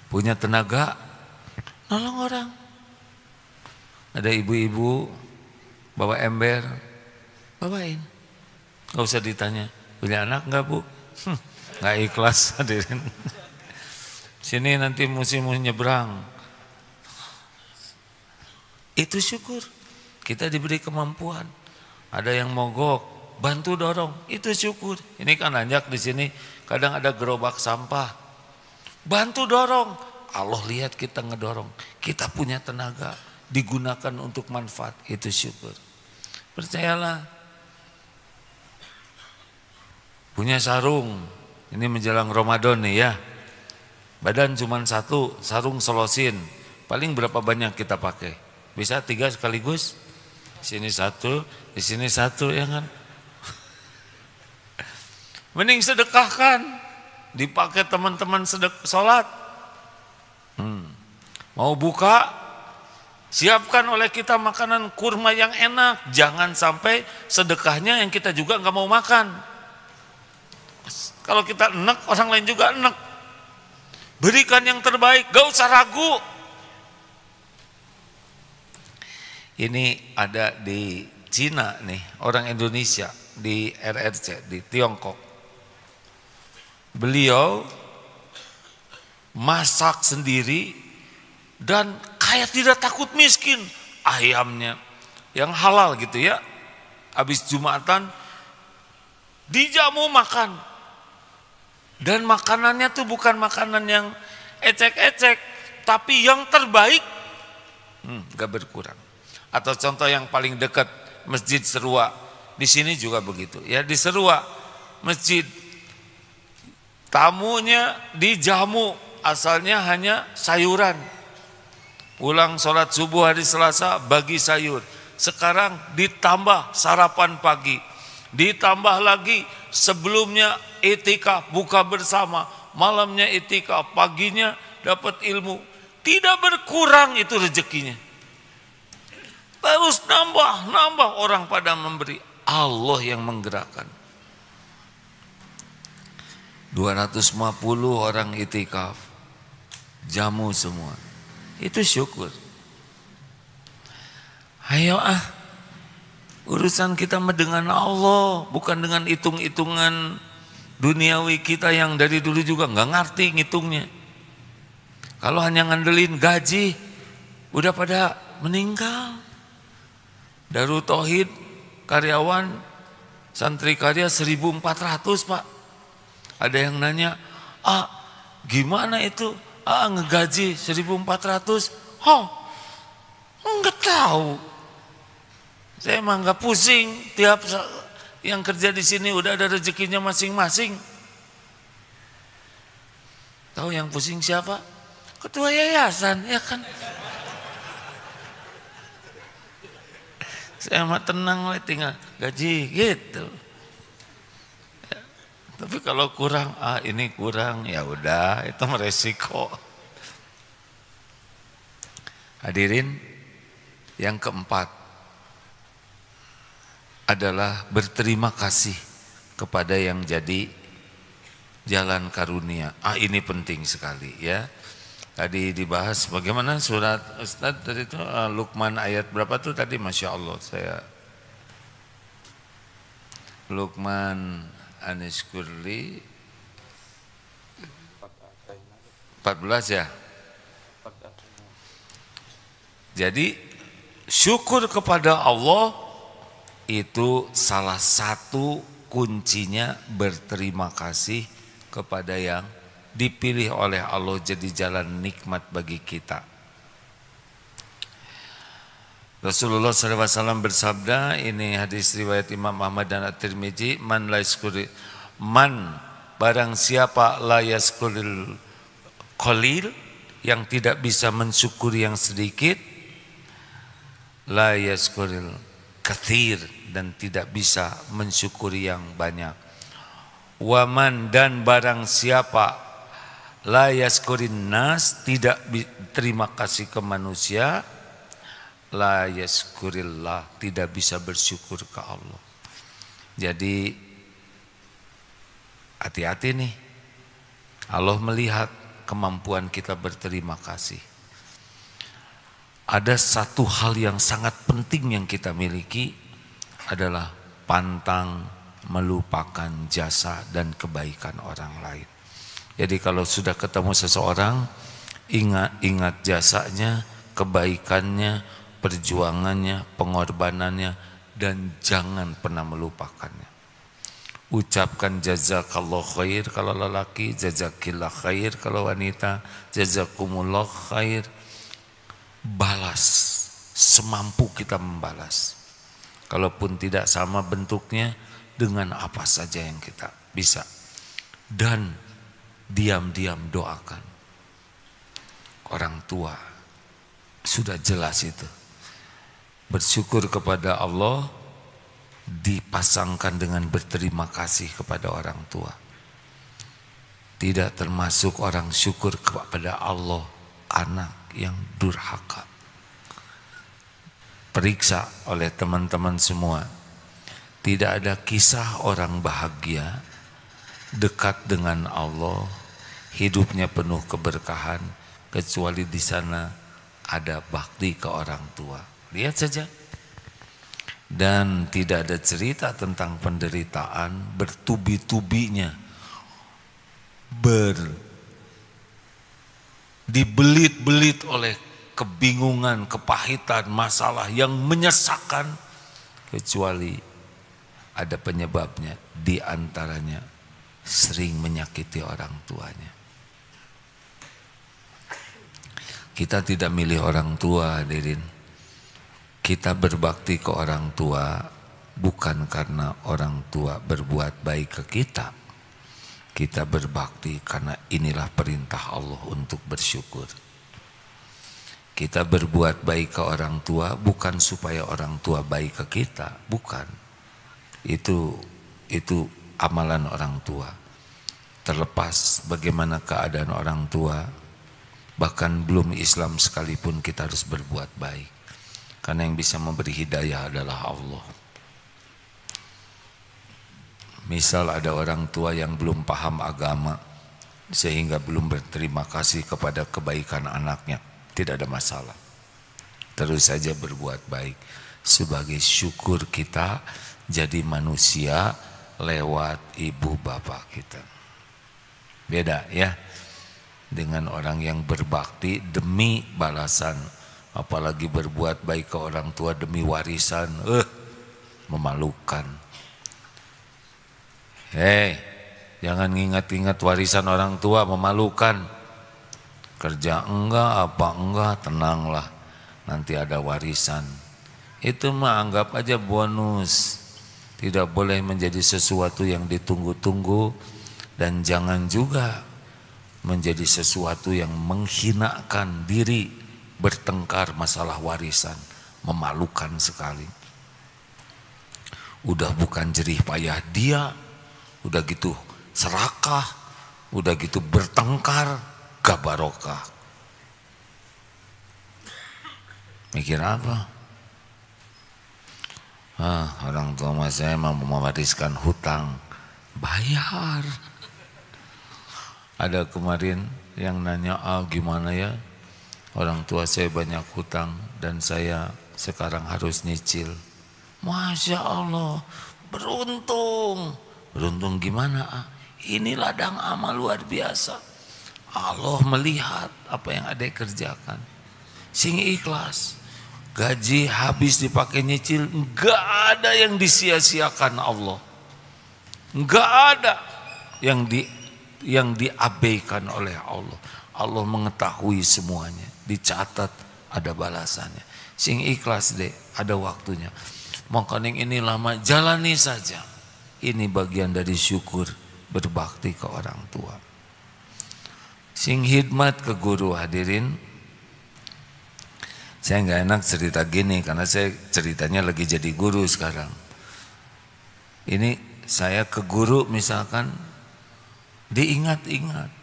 Punya tenaga, nolong orang. Ada ibu-ibu bawa ember, bawain. Gak usah ditanya, punya anak gak bu? Gak ikhlas hadirin. Sini nanti musim nyebrang. Itu syukur. Kita diberi kemampuan. Ada yang mogok, bantu dorong, itu syukur. Ini kan nanjak di sini, kadang ada gerobak sampah. Bantu dorong. Allah lihat kita ngedorong. Kita punya tenaga, digunakan untuk manfaat, itu syukur. Percayalah. Punya sarung, ini menjelang Ramadan nih ya. Badan cuma satu, sarung selosin. paling berapa banyak kita pakai? Bisa 3 sekaligus? Sini 1, di sini 1, ya kan? Mending sedekahkan, dipakai teman-teman sholat. Mau buka, siapkan oleh kita makanan kurma yang enak. Jangan sampai sedekahnya yang kita juga nggak mau makan. Kalau kita enak, orang lain juga enak. Berikan yang terbaik, gak usah ragu. Ini ada di Cina nih, orang Indonesia di RRC di Tiongkok. Beliau masak sendiri dan kayak tidak takut miskin. Ayamnya yang halal gitu ya, habis Jumatan dijamu makan. Dan makanannya tuh bukan makanan yang ecek-ecek, tapi yang terbaik, gak berkurang. Atau contoh yang paling dekat, Masjid Serua. Di sini juga begitu ya, di Serua masjid, tamunya dijamu, asalnya hanya sayuran. Pulang sholat subuh hari Selasa bagi sayur. Sekarang ditambah sarapan pagi, ditambah lagi sebelumnya etikaf buka bersama, malamnya etikaf, paginya dapat ilmu. Tidak berkurang itu rezekinya. Terus nambah orang pada memberi. Allah yang menggerakkan. 250 orang etikaf, jamu semua. Itu syukur. Ayo urusan kita dengan Allah, bukan dengan hitung-hitungan duniawi kita yang dari dulu juga nggak ngerti ngitungnya. Kalau hanya ngandelin gaji, udah pada meninggal. Darul Tauhid karyawan santri karya 1.400 Pak. Ada yang nanya, gimana itu? Ngegaji 1.400? Enggak tahu. Saya emang nggak pusing, tiap yang kerja di sini udah ada rezekinya masing-masing. Tahu yang pusing siapa? Ketua yayasan, ya kan? Saya mah tenang, tinggal gaji gitu. Ya, tapi kalau kurang, ini kurang, ya udah, itu resiko. Hadirin, yang keempat adalah berterima kasih kepada yang jadi jalan karunia. Ini penting sekali ya. Tadi dibahas bagaimana surat Ustaz tadi itu Luqman ayat berapa tuh tadi, Masya Allah saya Luqman Aniskurli 14 ya. Jadi syukur kepada Allah itu salah satu kuncinya, berterima kasih kepada yang dipilih oleh Allah jadi jalan nikmat bagi kita. Rasulullah SAW bersabda, ini hadis riwayat Imam Ahmad dan At-Tirmidzi, barang siapa la yaskuril qalil, yang tidak bisa mensyukuri yang sedikit, la yaskuril katsir, dan tidak bisa mensyukuri yang banyak. Waman, dan barang siapa la yaskurin nas, tidak terima kasih ke manusia, la yaskurillah, tidak bisa bersyukur ke Allah. Jadi hati-hati nih, Allah melihat kemampuan kita berterima kasih. Ada satu hal yang sangat penting yang kita miliki, adalah pantang melupakan jasa dan kebaikan orang lain. Jadi kalau sudah ketemu seseorang, ingat jasanya, kebaikannya, perjuangannya, pengorbanannya, dan jangan pernah melupakannya. Ucapkan jazakallah khair kalau lelaki, jazakillah khair kalau wanita, jazakumullah khair. Balas semampu kita membalas. Kalaupun tidak sama bentuknya, dengan apa saja yang kita bisa. Dan diam-diam doakan orang tua, Sudah jelas itu. Bersyukur kepada Allah dipasangkan dengan berterima kasih kepada orang tua. Tidak termasuk orang syukur kepada Allah anak yang durhaka. Periksa oleh teman-teman semua. Tidak ada kisah orang bahagia dekat dengan Allah, hidupnya penuh keberkahan, kecuali di sana ada bakti ke orang tua. Lihat saja. Dan tidak ada cerita tentang penderitaan bertubi-tubinya, dibelit-belit oleh kebingungan, kepahitan, masalah yang menyesakkan, kecuali ada penyebabnya, di antaranya sering menyakiti orang tuanya. Kita tidak milih orang tua, hadirin. Kita berbakti ke orang tua bukan karena orang tua berbuat baik ke kita. Kita berbakti karena inilah perintah Allah untuk bersyukur. Kita berbuat baik ke orang tua bukan supaya orang tua baik ke kita, bukan. Itu amalan orang tua. Terlepas bagaimana keadaan orang tua, bahkan belum Islam sekalipun kita harus berbuat baik. Karena yang bisa memberi hidayah adalah Allah. Misal ada orang tua yang belum paham agama sehingga belum berterima kasih kepada kebaikan anaknya, tidak ada masalah. Terus saja berbuat baik sebagai syukur kita jadi manusia lewat ibu bapak kita. Beda ya dengan orang yang berbakti demi balasan. Apalagi berbuat baik ke orang tua demi warisan, memalukan. Jangan ingat-ingat warisan orang tua, memalukan. Kerja enggak, apa enggak, tenanglah, nanti ada warisan. Itu mah anggap aja bonus. Tidak boleh menjadi sesuatu yang ditunggu-tunggu, dan jangan juga menjadi sesuatu yang menghinakan diri. Bertengkar masalah warisan, memalukan sekali. Udah bukan jerih payah dia, udah gitu serakah, udah gitu bertengkar, gak barokah. Mikir apa? Orang tua mas saya mau mewariskan hutang, bayar. Ada kemarin yang nanya, gimana ya? Orang tua saya banyak hutang dan saya sekarang harus nyicil. Masya Allah, beruntung. Beruntung gimana? Ini ladang amal luar biasa. Allah melihat apa yang adek kerjakan. Sing ikhlas. Gaji habis dipakai nyicil, enggak ada yang disia-siakan Allah. Enggak ada yang diabaikan oleh Allah. Allah mengetahui semuanya, dicatat, ada balasannya. Sing ikhlas deh, ada waktunya. Makanya ini lama, jalani saja. Ini bagian dari syukur berbakti ke orang tua. Sing hikmat ke guru, hadirin. Saya nggak enak cerita gini karena saya ceritanya lagi jadi guru sekarang. Ini saya ke guru misalkan diingat-ingat.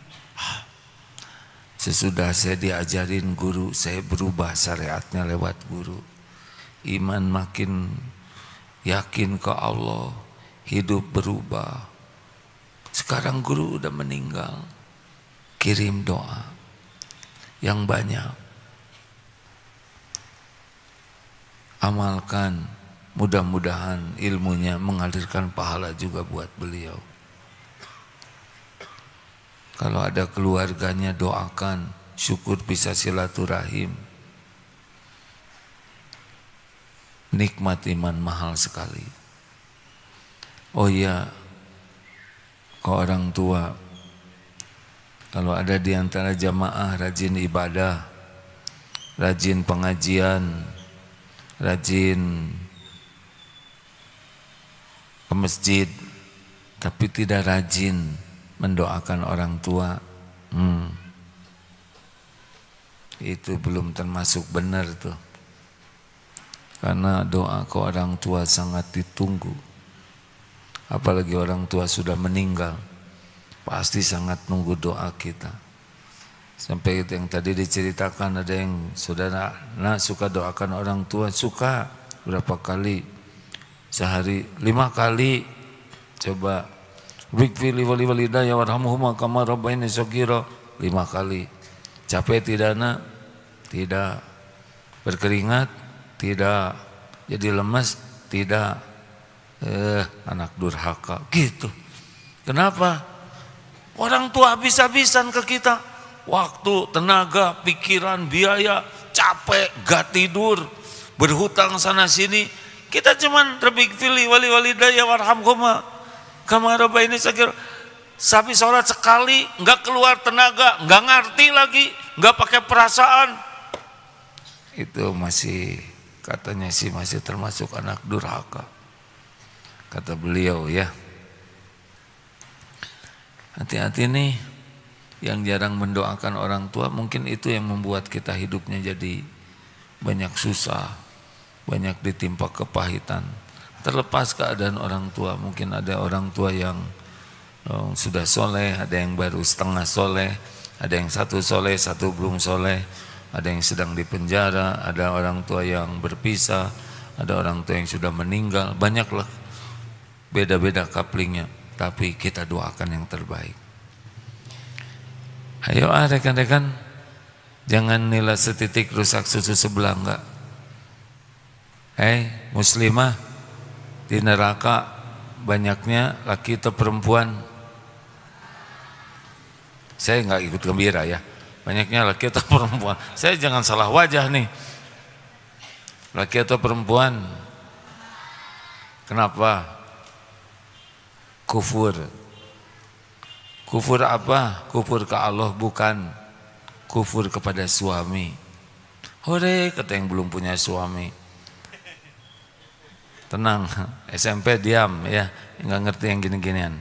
Sesudah saya diajarin guru, saya berubah syariatnya lewat guru. Iman makin yakin ke Allah, hidup berubah. Sekarang guru udah meninggal, kirim doa yang banyak. Amalkan, mudah-mudahan ilmunya mengalirkan pahala juga buat beliau. Kalau ada keluarganya doakan, syukur bisa silaturahim. Nikmat iman mahal sekali. Oh iya, ke orang tua, kalau ada di antara jamaah rajin ibadah, rajin pengajian, rajin ke masjid, tapi tidak rajin mendoakan orang tua, itu belum termasuk benar tuh. Karena doa ke orang tua sangat ditunggu. Apalagi orang tua sudah meninggal, pasti sangat nunggu doa kita. Sampai yang tadi diceritakan, ada yang saudara suka doakan orang tua, suka berapa kali sehari, 5 kali. Coba Wikfili wali walidayya warhamhuma kama rabbayani shaghira, 5 kali. Capek tidak nak? Tidak. Berkeringat? Tidak. Jadi lemas? Tidak. Anak durhaka gitu. Kenapa? Orang tua habis-habisan ke kita, waktu, tenaga, pikiran, biaya, capek, gak tidur, berhutang sana sini. Kita cuman Rabbighfirli wali walidayya warhamhuma kama rabbayani shaghira. Sapi sholat sekali nggak keluar tenaga, nggak ngerti lagi, nggak pakai perasaan, itu masih katanya sih masih termasuk anak durhaka, kata beliau ya. Hati-hati nih yang jarang mendoakan orang tua, mungkin itu yang membuat kita hidupnya jadi banyak susah, banyak ditimpa kepahitan. Terlepas keadaan orang tua, mungkin ada orang tua yang sudah soleh, ada yang baru setengah soleh, ada yang satu soleh, satu belum soleh, ada yang sedang di penjara, ada orang tua yang berpisah, ada orang tua yang sudah meninggal, banyaklah beda-beda kaplingnya, tapi kita doakan yang terbaik. Ayo rekan-rekan, jangan nilai setitik rusak susu sebelah enggak. Muslimah, di neraka banyaknya laki atau perempuan? Saya nggak ikut gembira ya, banyaknya laki atau perempuan. Saya jangan salah wajah nih, laki atau perempuan. Kenapa? Kufur. Kufur apa? Kufur ke Allah, bukan kufur kepada suami. Hore, kata yang belum punya suami. Tenang, SMP diam ya, nggak ngerti yang gini-ginian.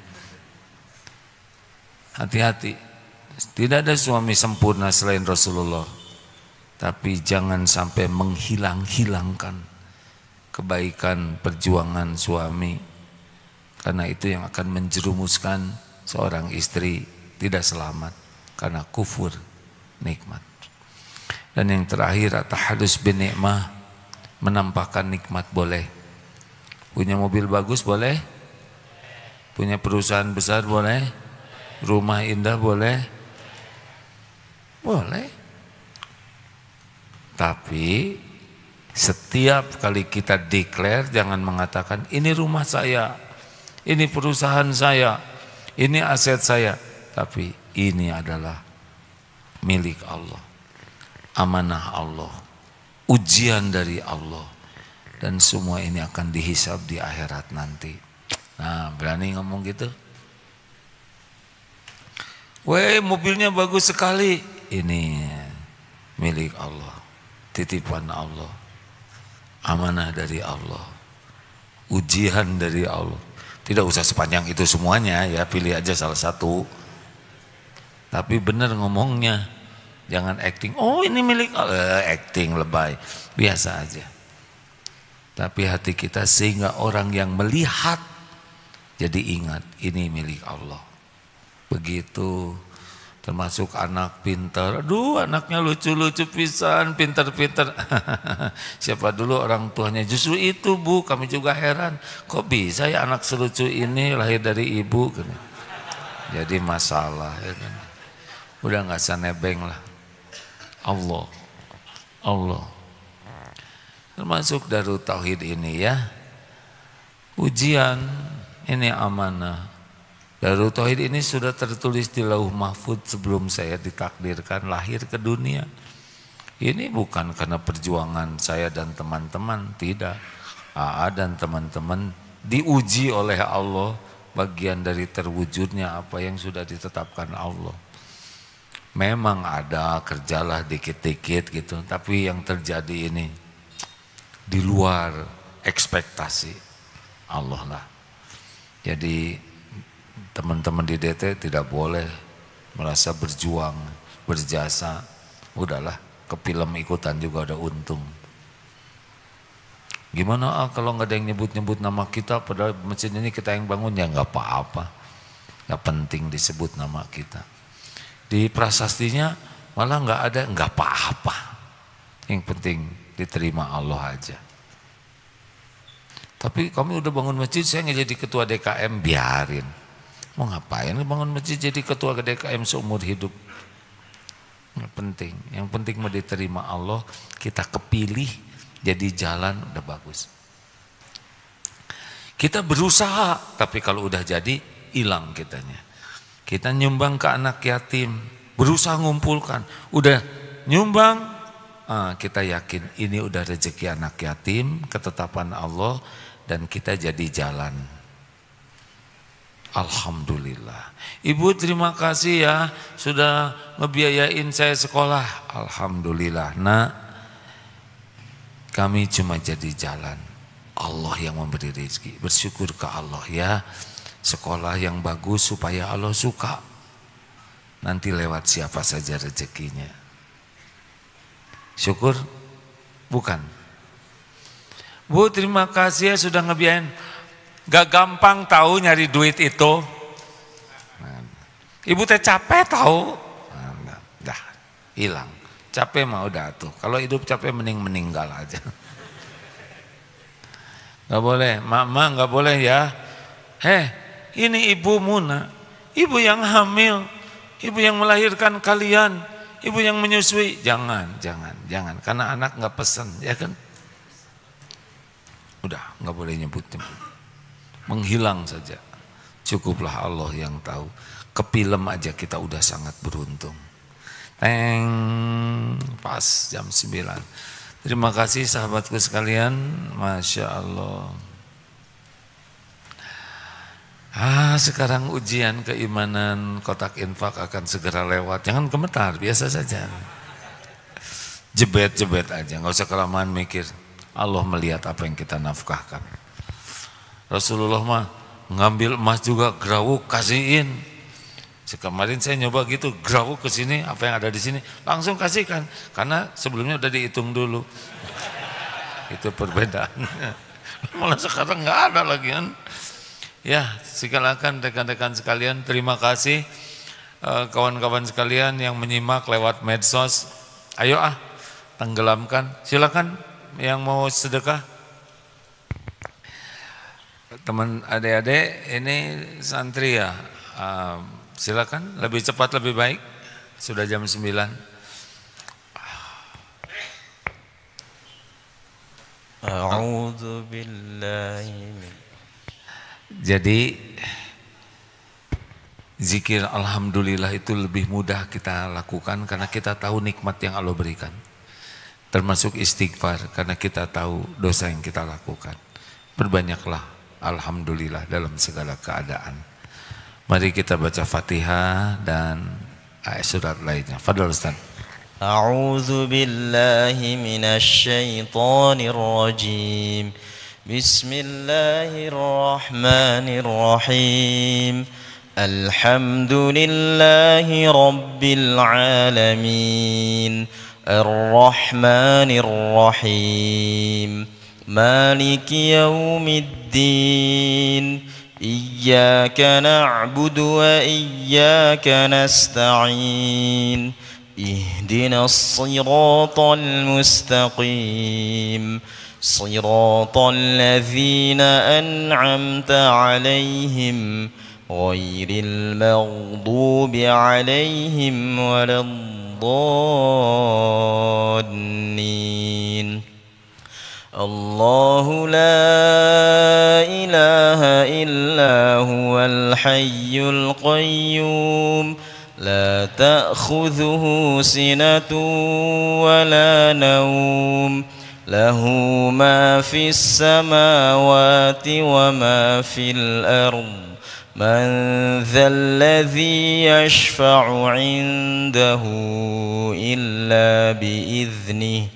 Hati-hati, tidak ada suami sempurna selain Rasulullah. Tapi jangan sampai menghilangkan kebaikan perjuangan suami, karena itu yang akan menjerumuskan seorang istri tidak selamat karena kufur nikmat. Dan yang terakhir, at-tahadus bin nikmah, menampakkan nikmat boleh. Punya mobil bagus boleh, punya perusahaan besar boleh, rumah indah boleh, boleh. Tapi setiap kali kita declare, jangan mengatakan ini rumah saya, ini perusahaan saya, ini aset saya, tapi ini adalah milik Allah, amanah Allah, ujian dari Allah. Dan semua ini akan dihisab di akhirat nanti. Nah, berani ngomong gitu? Weh, mobilnya bagus sekali. Ini milik Allah, titipan Allah, amanah dari Allah, ujian dari Allah. Tidak usah sepanjang itu semuanya ya, pilih aja salah satu. Tapi benar ngomongnya, jangan acting. Oh ini milik Allah, acting lebay, biasa aja. Tapi hati kita sehingga orang yang melihat jadi ingat ini milik Allah. Begitu, termasuk anak pintar. Aduh, anaknya lucu-lucu pisan, pintar-pintar. Siapa dulu orang tuanya? Justru itu Bu, kami juga heran. Kok bisa ya anak selucu ini lahir dari ibu? Jadi masalah ya kan. Udah nggak usah nebeng lah. Allah. Termasuk Darut Tauhid ini ya, ujian ini amanah. Darut Tauhid ini sudah tertulis di Lauh Mahfud sebelum saya ditakdirkan lahir ke dunia. Ini bukan karena perjuangan saya dan teman-teman, tidak. AA dan teman-teman diuji oleh Allah, bagian dari terwujudnya apa yang sudah ditetapkan Allah. Memang ada kerjalah dikit-dikit gitu, tapi yang terjadi ini di luar ekspektasi Allah lah. Jadi teman-teman di DT tidak boleh merasa berjuang, berjasa. Udahlah, ke film ikutan juga udah untung. Gimana kalau nggak ada yang nyebut-nyebut nama kita padahal masjid ini kita yang bangun, ya nggak apa-apa, nggak penting disebut nama kita. Di prasastinya malah nggak ada, nggak apa-apa, yang penting diterima Allah aja. Tapi kami udah bangun masjid, saya nggak jadi ketua DKM, biarin. Mau ngapain bangun masjid jadi ketua DKM seumur hidup? Nggak penting, yang penting mau diterima Allah, kita kepilih jadi jalan, udah bagus. Kita berusaha, tapi kalau udah jadi hilang kitanya. Kita nyumbang ke anak yatim, berusaha ngumpulkan, udah nyumbang, kita yakin ini udah rezeki anak yatim, ketetapan Allah, dan kita jadi jalan. Alhamdulillah. Ibu terima kasih ya sudah ngebiayain saya sekolah. Alhamdulillah. Nak, kami cuma jadi jalan. Allah yang memberi rezeki. Bersyukur ke Allah ya. Sekolah yang bagus supaya Allah suka. Nanti lewat siapa saja rezekinya. Syukur? Bukan. Bu terima kasih ya sudah ngebiayain. Gak gampang tahu nyari duit itu. Ibu teh capek tahu. Dah hilang. Capek mah udah tuh. Kalau hidup capek mending meninggal aja. Gak boleh, mama gak boleh ya. Ini ibu Muna, ibu yang hamil, ibu yang melahirkan kalian, ibu yang menyusui. Jangan. Karena anak gak pesan, ya kan? Udah, nggak boleh nyebut, menghilang saja. Cukuplah Allah yang tahu. Kepilem aja kita udah sangat beruntung. Pas jam 9. Terima kasih sahabatku sekalian, Masya Allah. Sekarang ujian keimanan kotak infak akan segera lewat. Jangan gemetar, biasa saja. Jebet aja, nggak usah kelamaan mikir. Allah melihat apa yang kita nafkahkan. Rasulullah mah ngambil emas juga grawuk kasihin. Kemarin saya nyoba gitu, grawuk ke sini, apa yang ada di sini langsung kasihkan, karena sebelumnya udah dihitung dulu. Itu perbedaannya. Malah sekarang nggak ada lagi kan. Ya, silakan rekan-rekan sekalian, terima kasih kawan-kawan sekalian yang menyimak lewat medsos. Ayo tenggelamkan, silakan. Yang mau sedekah, teman adik-adik ini santri ya, silakan lebih cepat lebih baik, sudah jam 9. A'udzu billahi. Jadi zikir alhamdulillah itu lebih mudah kita lakukan karena kita tahu nikmat yang Allah berikan. Termasuk istighfar karena kita tahu dosa yang kita lakukan. Perbanyaklah alhamdulillah dalam segala keadaan. Mari kita baca Fatihah dan surat lainnya. Fadhil Ustaz. A'udzu billahi minasy syaithanir rajim. Bismillahirrahmanirrahim. Alhamdulillahi rabbil alamin. الرحمن الرحيم مالك يوم الدين إياك نعبد وإياك نستعين اهدنا الصراط المستقيم صراط الذين أنعمت عليهم غير المغضوب عليهم ولا الضالين الله لا إله إلا هو الحي القيوم لا تأخذه سنة ولا نوم له ما في السماوات وما في الأرض من ذا الذي يشفع عنده إلا بإذنه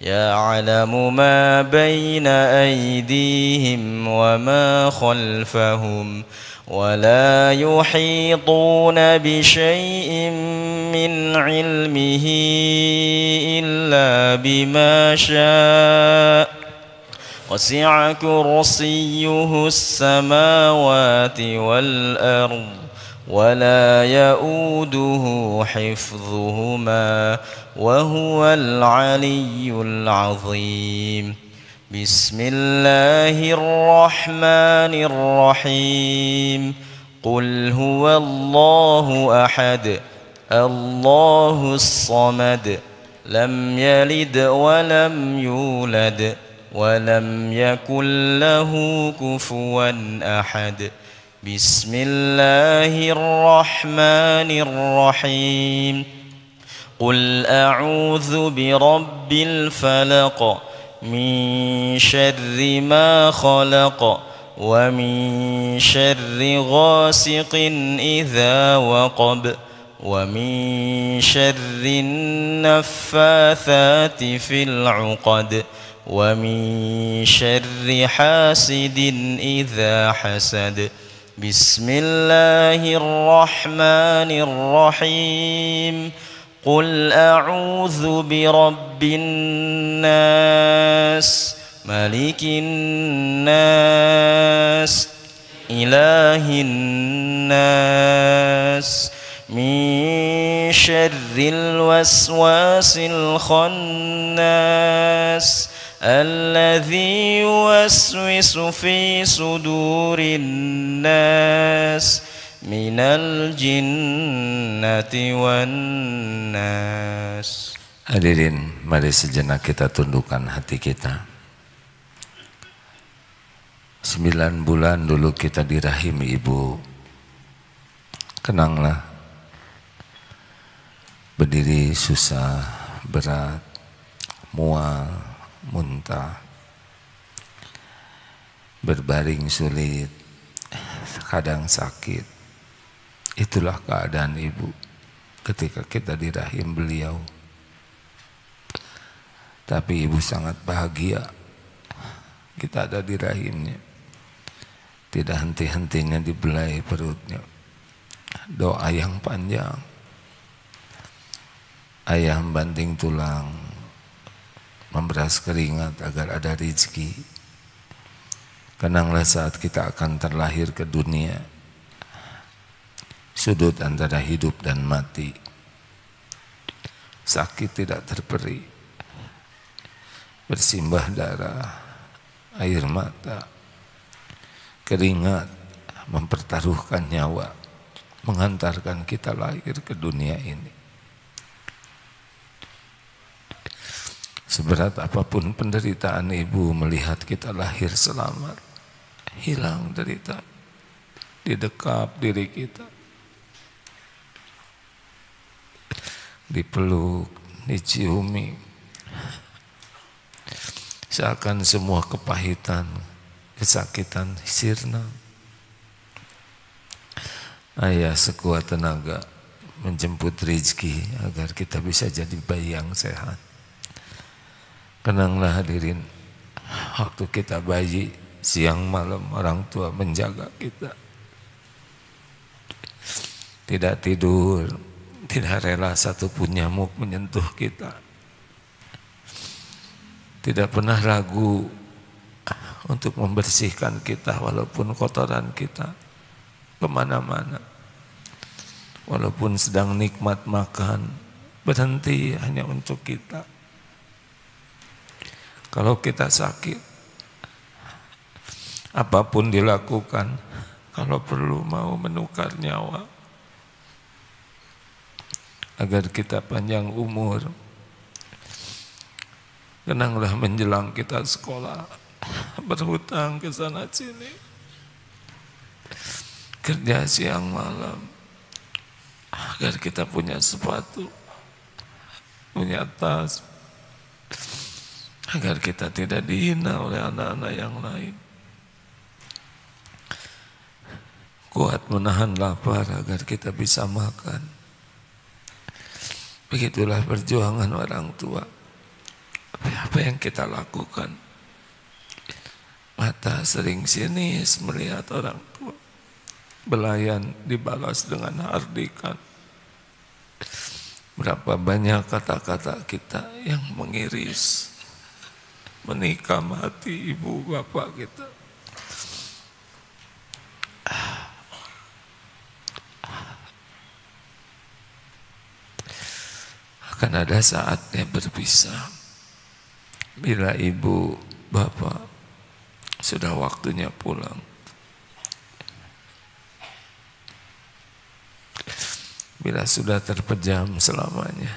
يعلم ما بين أيديهم وما خلفهم ولا يحيطون بشيء من علمه إلا بما شاء وسع كرسيه السماوات والأرض ولا يؤوده حفظهما وهو العلي العظيم. بسم الله الرحمن الرحيم. قل هو الله أحد الله الصمد لم يلد ولم يولد ولم يكن له كفوا أحد. بسم الله الرحمن الرحيم. قل أعوذ برب الفلق من شر ما خلق ومن شر غاسق إذا وقب ومن شر النفاثات في العقد ومن شر حاسد إذا حسد. بسم الله الرحمن الرحيم. قل أعوذ برب الناس ملك الناس إله الناس من شر الوسواس الخناس الذي يوسوس في صدور الناس من الجنة والناس. Hadirin, mari sejenak kita tundukkan hati kita. 9 bulan dulu kita di rahim ibu. Kenanglah, berdiri susah, berat, mual, muntah, berbaring sulit, kadang sakit. Itulah keadaan ibu ketika kita di rahim beliau. Tapi ibu sangat bahagia kita ada di rahimnya. Tidak henti-hentinya dibelai perutnya. Doa yang panjang. Ayah membanting tulang, memberas keringat agar ada rezeki. Kenanglah saat kita akan terlahir ke dunia, sudut antara hidup dan mati. Sakit tidak terperi, bersimbah darah, air mata, keringat, mempertaruhkan nyawa, mengantarkan kita lahir ke dunia ini. Seberat apapun penderitaan ibu melihat kita lahir selamat, hilang derita, didekap diri kita, dipeluk, diciumi, seakan semua kepahitan, kesakitan sirna. Ayah sekuat tenaga menjemput rezeki agar kita bisa jadi bayi yang sehat. Kenanglah hadirin, waktu kita bayi, siang malam orang tua menjaga kita. Tidak tidur, tidak rela satupun nyamuk menyentuh kita. Tidak pernah ragu untuk membersihkan kita walaupun kotoran kita kemana-mana. Walaupun sedang nikmat makan, berhenti hanya untuk kita. Kalau kita sakit, apapun dilakukan, kalau perlu mau menukar nyawa agar kita panjang umur. Kenanglah menjelang kita sekolah, berhutang ke sana sini, kerja siang malam agar kita punya sepatu, punya tas, agar kita tidak dihina oleh anak-anak yang lain. Kuat menahan lapar agar kita bisa makan. Begitulah perjuangan orang tua. Apa yang kita lakukan? Mata sering sinis melihat orang tua belayan dibalas dengan hardikan. Berapa banyak kata-kata kita yang mengiris, menikam hati ibu bapak kita. Akan ada saatnya berpisah. Bila ibu bapak sudah waktunya pulang, bila sudah terpejam selamanya,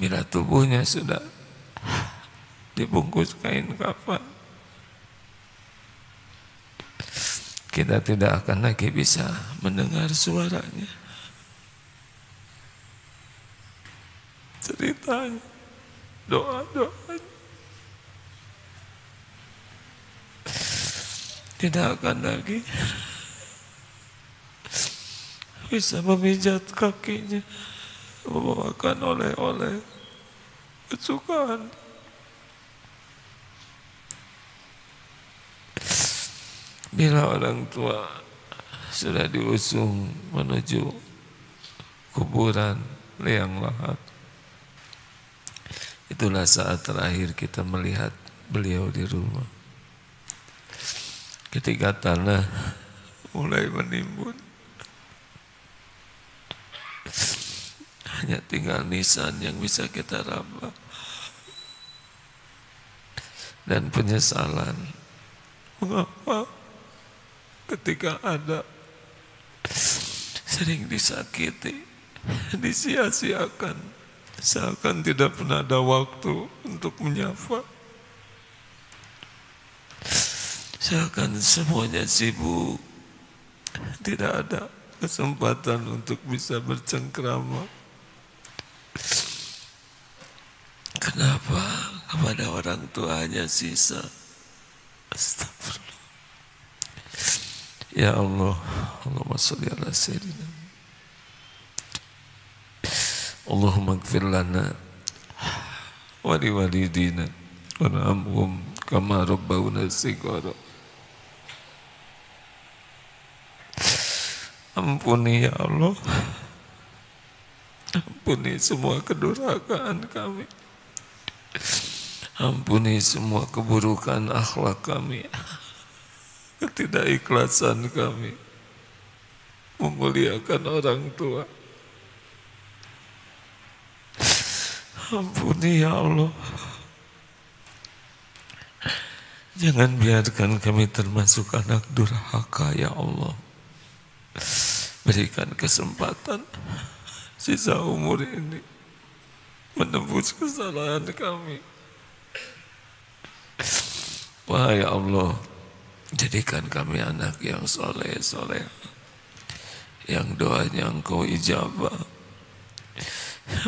bila tubuhnya sudah dibungkus kain kafan, kita tidak akan lagi bisa mendengar suaranya, ceritanya, doa-doanya. Tidak akan lagi bisa memijat kakinya, membawakan oleh-oleh kesukaan. Bila orang tua sudah diusung menuju kuburan liang lahat, itulah saat terakhir kita melihat beliau di rumah. Ketika tanah mulai menimbun, hanya tinggal nisan yang bisa kita raba dan penyesalan. Mengapa ketika ada sering disakiti, disia-siakan, seakan tidak pernah ada waktu untuk menyapa, seakan semuanya sibuk, tidak ada kesempatan untuk bisa bercengkrama. Kenapa kepada orang tua hanya sisa astagfirullah. Ya Allah, Allahumma sholli ala sayyidina, Allahumma ighfir lana wa liwalidina warhamhum kama rabbawna shighara. Ampuni ya Allah, ampuni semua kedurhakaan kami, ampuni semua keburukan akhlak kami, ketidakikhlasan kami memuliakan orang tua. Ampuni ya Allah, jangan biarkan kami termasuk anak durhaka ya Allah. Berikan kesempatan sisa umur ini menebus kesalahan kami. Wahai Allah, jadikan kami anak yang soleh, yang doanya Engkau ijabah,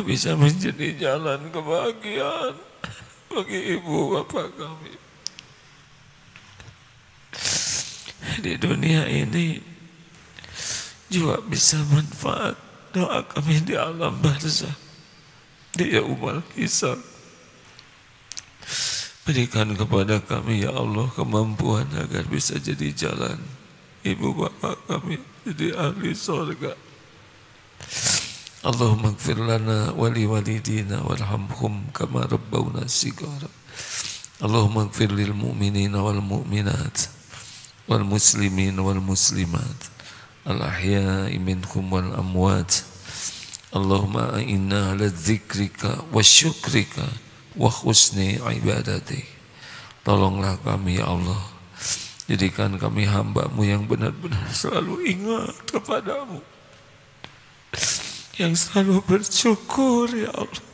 bisa menjadi jalan kebahagiaan bagi ibu bapak kami di dunia ini, juga bisa manfaat doa kami di alam barzah, di yaumul hisab. Berikan kepada kami ya Allah kemampuan agar bisa jadi jalan ibu bapak kami jadi ahli surga. Allahumma ighfir lana wa liwalidina warhamhum kama rabbawna shighara. Allahumma ighfir lil mu'minina wal mu'minat wal muslimin wal muslimat al-ahya'i minhum wal amwat. Allahumma inna ala dzikrika wa syukrika wa husni ibadatik. Tolonglah kami ya Allah, jadikan kami hamba-Mu yang benar-benar selalu ingat kepadamu, yang selalu bersyukur ya Allah,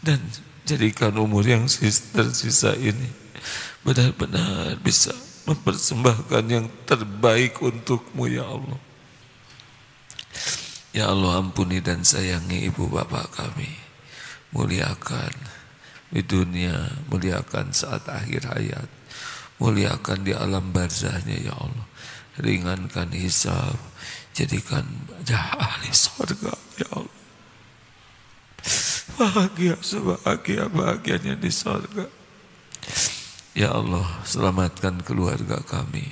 dan jadikan umur yang tersisa ini benar-benar bisa mempersembahkan yang terbaik untuk-Mu ya Allah. Ya Allah, ampuni dan sayangi ibu bapak kami, muliakan di dunia, muliakan saat akhir hayat, muliakan di alam barzahnya ya Allah, ringankan hisab, jadikan ahli surga ya Allah, bahagia sebahagia-bahagianya di surga. Ya Allah, selamatkan keluarga kami,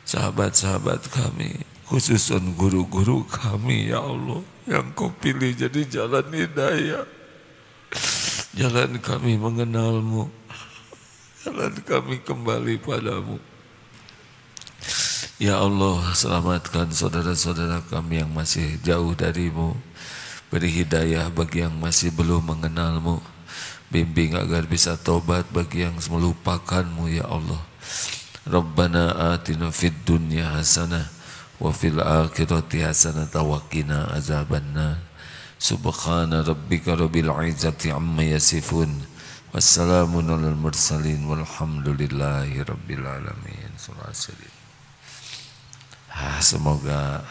sahabat-sahabat kami, khususnya guru-guru kami, ya Allah, yang Kau pilih jadi jalan hidayah. Jalan kami mengenalmu, jalan kami kembali padamu. Ya Allah, selamatkan saudara-saudara kami yang masih jauh darimu. Beri hidayah bagi yang masih belum mengenalmu. Bimbing agar bisa taubat bagi yang melupakanmu, ya Allah. Rabbana atina fid dunya hasanah wa fil akhirati hasanah wa qina azabannar. Subhana rabbika rabbil izzati amma yasifun. Wassalamun alal mursalin walhamdulillahi rabbil alamin. Surah As-Salim. Semoga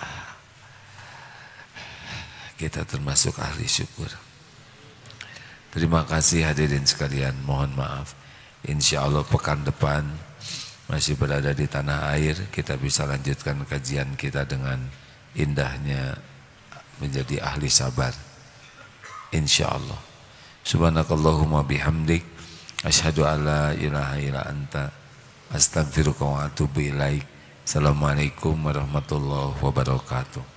kita termasuk ahli syukur. Terima kasih hadirin sekalian, mohon maaf. Insya Allah pekan depan masih berada di tanah air, kita bisa lanjutkan kajian kita dengan indahnya menjadi ahli sabar. Insya Allah. Subhanakallahumma bihamdik, asyhadu an la ilaha illa anta, astaghfiruka wa atubu ilaik. Assalamualaikum warahmatullahi wabarakatuh.